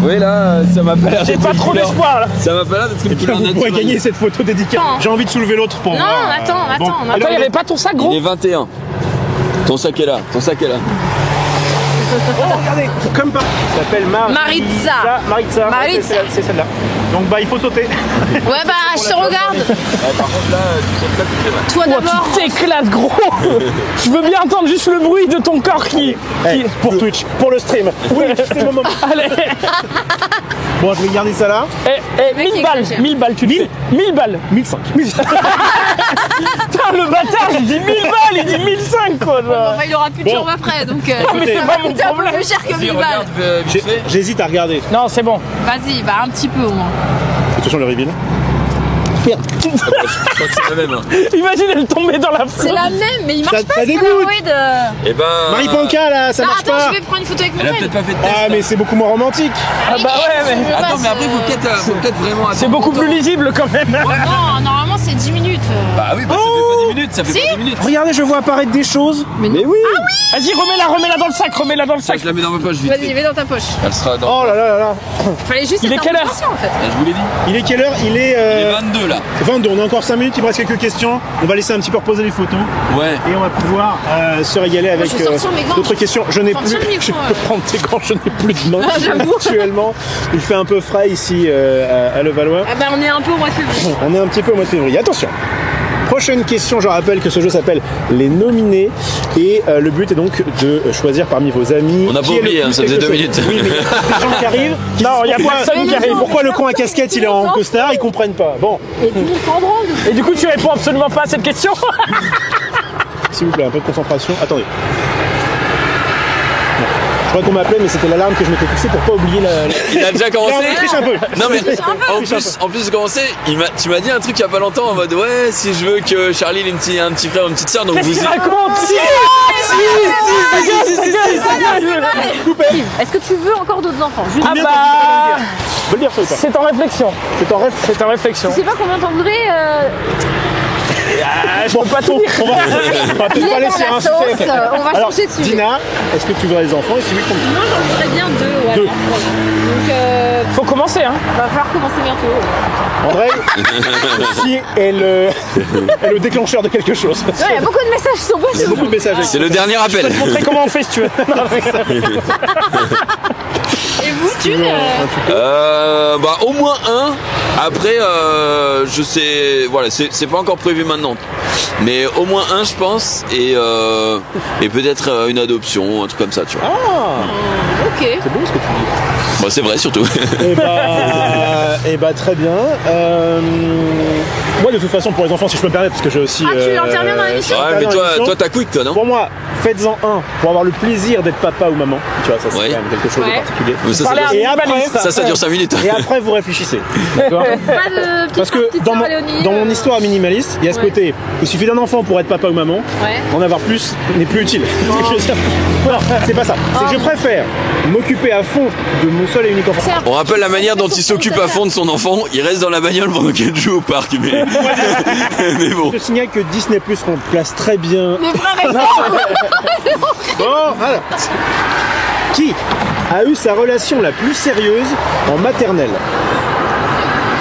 Oui, là, ça m'a pas l'air J'ai d'être pas une trop couleur. d'espoir là. Ça m'a pas l'air d'être une couleur Vous pourrez naturelle. gagner cette photo dédicacée. Attends. J'ai envie de soulever l'autre pour Non, voir. attends. Attends, il y avait pas ton sac, gros? Il est 21. Ton sac est là. Ton sac est là. Oh, regardez, comme par. Ça s'appelle Maritza. Maritza. Maritza. C'est celle-là. Donc bah il faut sauter. Ouais, bah, je te regarde. Par contre, là, tu sautes pas tout là. Toi Oh, d'abord. tu t'éclates, gros. Je veux bien entendre juste le bruit de ton corps qui... Hey, pour Twitch, pour le stream. Oui, c'est le moment. Allez. Bon, je vais garder ça là. 1000 balles, 1000 balles, tu le fais. 1000 balles. 1005. Putain, le bâtard, il dit 1000 balles, il dit 1005 quoi. genre. Enfin, il aura plus de Bon. jambes après, donc mais c'est ça pas va mon coûter un peu problème. plus cher que 1000 balles. Regarde vite fait. J'hésite à regarder. Non, c'est bon. Vas-y, bah un petit peu au moins. Attention le reveal. Je crois que c'est la même. Hein. Imagine elle tomber dans la C'est la même, mais il marche Ça- pas ça ce dégoûte. Polaroid. Et ben. Marie Panka là, ça Non, marche attends, pas. je vais prendre une photo avec mon Elle a frère. peut-être pas fait de test. Ah mais c'est beaucoup moins romantique. Ah bah ouais, mais... Attends, mais après, faut peut-être vraiment. C'est beaucoup plus lisible quand même. Non, normalement c'est 10 minutes. Bah oui, bah ça fait pas 10 minutes, ça fait Si. pas 10 minutes. Regardez, je vois apparaître des choses. Mais oui. Vas-y, remets-la dans le sac, remets-la dans le sac. Je la mets dans ma poche vite. Vas-y, mets dans ta poche. Elle sera dans. Oh là là là là. Fallait juste Il être est quelle heure attention, en fait. Je vous l'ai dit. Il est quelle heure? Il est, Il est 22 là. 22. On a encore 5 minutes, il me reste quelques questions. On va laisser un petit peu reposer les photos Ouais. et on va pouvoir se régaler avec je vais sortir mes gants. d'autres questions. Je n'ai plus. Sortir le micro, Je peux prendre tes gants, je n'ai plus de main. Ah, j'avoue. Actuellement, il fait un peu frais ici à Levallois. Ah bah on est un peu au mois de février. On est un petit peu au mois de février. Attention. Prochaine question, je rappelle que ce jeu s'appelle Les Nominés et le but est donc de choisir parmi vos amis. On n'a pas qui est le oublié, plus hein, ça faisait quelque 2 chose. minutes. Oui, mais il y a des gens qui arrivent. qui Non, disent il y a pourquoi- personne qui arrive. Pourquoi le con à casquette il est en costard? Ils comprennent pas. Bon, Et tout le monde s'en branle. Et du coup, tu réponds absolument pas à cette question. s'il vous plaît, un peu de concentration. Attendez. Bon. Je crois qu'on m'appelait, mais c'était l'alarme que je m'étais fixée pour pas oublier la. Il a déjà commencé. Non, on triche un peu. Non mais peu. en plus de commencer, tu m'as dit un truc il y a pas longtemps en mode ouais si je veux que Charlie ait un petit frère ou une petite sœur donc Qu'est-ce vous qu'il y... raconte? Si. Est-ce que tu veux encore d'autres enfants? Juste- Ah Combien bah... Faut le dire, ça ou pas? C'est en réflexion. C'est en rêve. C'est en réflexion. Je sais pas combien t'en voudrais. Je peux pas tout dire. On va Il peut-être est pas dans laisser la un sauce, sujet. on va Alors, changer de sujet. Dina, est-ce que tu voudrais des enfants et si oui, combien? Moi j'en voudrais bien deux, ouais. Deux. Voilà. Donc Faut commencer, hein. va falloir commencer bientôt. André, si est le déclencheur de quelque chose. Ouais, il y a beaucoup de messages qui sont Il y a passés. beaucoup de messages. C'est le dernier Je appel. peux te montrer comment on fait si tu veux. Et vous, tu Bah au moins un. Après je sais voilà c'est pas encore prévu maintenant. Mais au moins un je pense et peut-être une adoption un truc comme ça tu vois. Ok. C'est beau ce que tu dis. Bah, c'est vrai surtout. Et bah très bien. Moi de toute façon pour les enfants si je peux me permettre parce que j'ai aussi. Ah, tu interviens dans l'émission Ouais mais toi t'as quick toi non? Pour moi, faites-en un pour avoir le plaisir d'être papa ou maman. Tu vois, ça c'est Ouais. quand même quelque chose Ouais. de particulier. Mais ça, Parlez à un Et après, minimaliste. ça dure 5 minutes. Et après vous réfléchissez. D'accord? Pas de petite Parce que petite dans sœur mon, Léonie, dans mon histoire minimaliste, il y a ce ouais. côté, il suffit d'un enfant pour être papa ou maman, Ouais. en avoir plus n'est plus utile. C'est ce que je veux dire. Non, c'est pas ça. C'est que je préfère m'occuper à fond de mon seul et unique enfant. Certes. On rappelle la manière dont il s'occupe à fond de son enfant. Il reste dans la bagnole pendant qu'elle joue au parc. Mais, mais bon. Je signale que Disney Plus remplace très bien. Mes frères et sœurs. Bon, alors. Qui a eu sa relation la plus sérieuse en maternelle?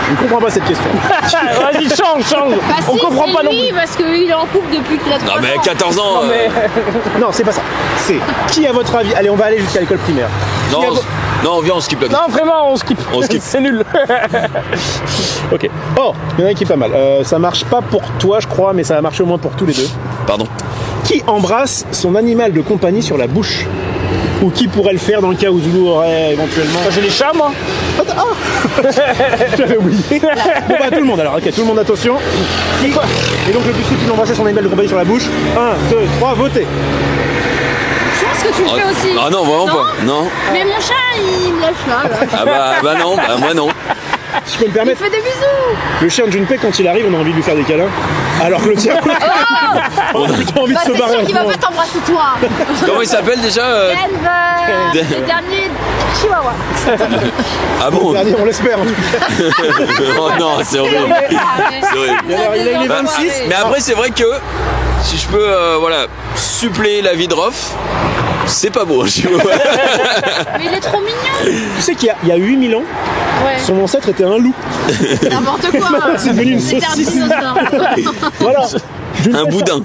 Je ne comprends pas cette question. Vas-y, change. Bah On si, comprend c'est pas non lui, plus. parce qu'il est en couple depuis qu'il a 3 Non ans. mais 14 ans. Non, mais... Non, c'est pas ça. C'est qui à votre avis? Allez, on va aller jusqu'à l'école primaire. Qui à vo- non viens on skip la Non, vraiment, on skip. On skip. C'est nul. Ok. Oh, il y en a qui est pas mal. Ça marche pas pour toi, je crois, mais ça va marcher au moins pour tous les deux. Pardon. Qui embrasse son animal de compagnie sur la bouche? Ou qui pourrait le faire dans le cas où Zoulou aurait éventuellement... J'ai les chats, moi. J'avais oublié. Bon bah tout le monde alors, ok, tout le monde attention. Qui... Et donc le plus celui qui embrasser son animal de compagnie sur la bouche. 1, 2, 3, votez. Je pense que tu le fais aussi. Ah non vraiment Non. pas. Non. Mais mon chat, il me lâche là. Ah bah non, bah moi non. Si je peux me Il permettre, fait des bisous. le chien de Junpei quand il arrive on a envie de lui faire des câlins. Alors que le tien, on a plutôt envie de Bah, se c'est barrer. sûr qu'il va pas t'embrasser toi. Comment il s'appelle déjà Denver, le dernier chihuahua. Ah bon? Dernier, on l'espère en tout cas. Oh non, c'est horrible. C'est horrible. Alors, il a eu les Bah, 26. mais après c'est vrai que si je peux voilà suppléer la vie de Rof, C'est pas beau chez vous. Mais il est trop mignon. Tu sais qu'il y a 8000 ans, Ouais. son ancêtre était un loup. N'importe quoi. C'est devenu une C'était un saucisse. dinosaure. Voilà. Un boudin.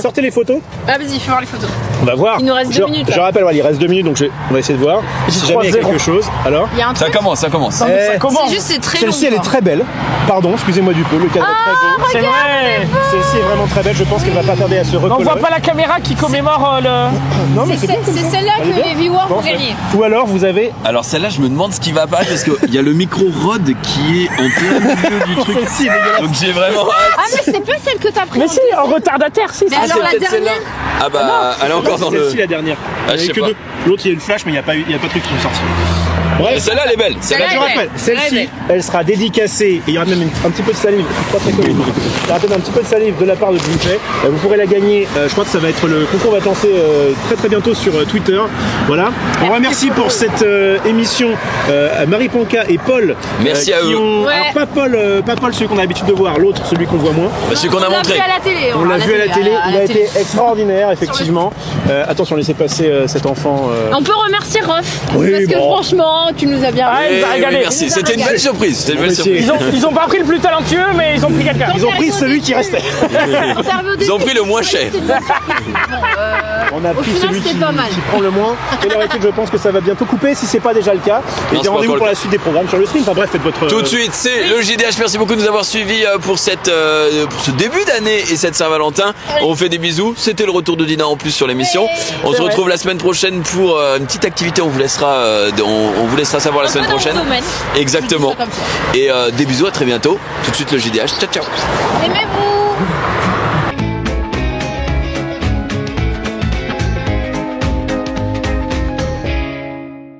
Sortez les photos. Ah, vas-y, fais voir les photos. On va voir. Il nous reste 2 minutes, là. Je rappelle, voilà, il reste 2 minutes, donc on va essayer de voir. Si jamais il y a quelque chose. Alors Il y a un Ça truc. commence. Ça commence. C'est juste, c'est très long. Celle-ci, elle est quoi. très belle. Pardon, excusez-moi du peu. Le cadre est très beau. C'est vrai. Celle-ci est vraiment très belle. Je pense qu'elle va pas tarder à se On recolorer. voit pas la caméra qui commémore le. Non, mais c'est bien comme ça. celle-là Elle est que bien. les viewers Bon, vont gagner. Ou alors, vous avez. Alors celle-là, je me demande ce qui va pas parce qu'il y a le micro Rode qui est en plein milieu du truc. Celle-ci, dégueulasse. Donc j'ai vraiment hâte. Ah, mais c'est pas celle que t'as pris. Mais si, en retardataire, si. Mais Ah, alors c'est la peut-être celle-là. dernière. Ah bah, elle est encore dans le. Celle-ci, la dernière. Ah, Il je y en a sais que pas. deux. L'autre, il y a eu le flash, mais il n'y a pas de trucs qui sont sortis. Bref, Celle-là, elle est belle. Celle-là, je rappelle, celle-ci, elle sera dédicacée et il y aura même un petit peu de salive, pas très connu. Il y aura peut-être un petit peu de salive de la part de Junpei. Vous pourrez la gagner, je crois que ça va être le concours va être lancé très très bientôt sur Twitter. Voilà. On remercie pour cette émission à Marie Ponca et Paul. Merci à qui eux. ont- Ouais. alors, pas Paul celui qu'on a l'habitude de voir, l'autre celui qu'on voit moins. Bah, celui qu'on a On l'a montré. vu à la télé. On l'a vu à la télé, il a été extraordinaire Sur effectivement. Attention, laissez passer cet enfant. On peut remercier Ruff. Oui, parce que bon. franchement, tu nous as bien. Ah, il nous a Eh régalé. oui, merci. C'était une belle surprise. C'était une belle Monsieur. surprise. Ils ont pas pris le plus talentueux, mais ils ont pris quelqu'un. Ils ont pris celui qui restait. Ils ont pris le moins cher. On a pris final, celui c'était qui, pas mal. qui prend le moins. Et l'heure écoute, je pense que ça va bientôt couper si c'est pas déjà le cas. Et c'est bien pas rendez-vous encore pour le la suite des programmes sur le stream. Enfin bref, faites votre. Tout de suite, c'est le JDH. Merci beaucoup de nous avoir suivis pour ce début d'année et cette Saint-Valentin. On vous fait des bisous. C'était le retour de Dina en plus sur l'émission. On se retrouve la semaine prochaine pour une petite activité. On vous laissera savoir la semaine prochaine. Domaine. Exactement. Je dis ça comme ça. Et des bisous, à très bientôt. Tout de suite le JDH. Ciao ciao. Aimez-vous.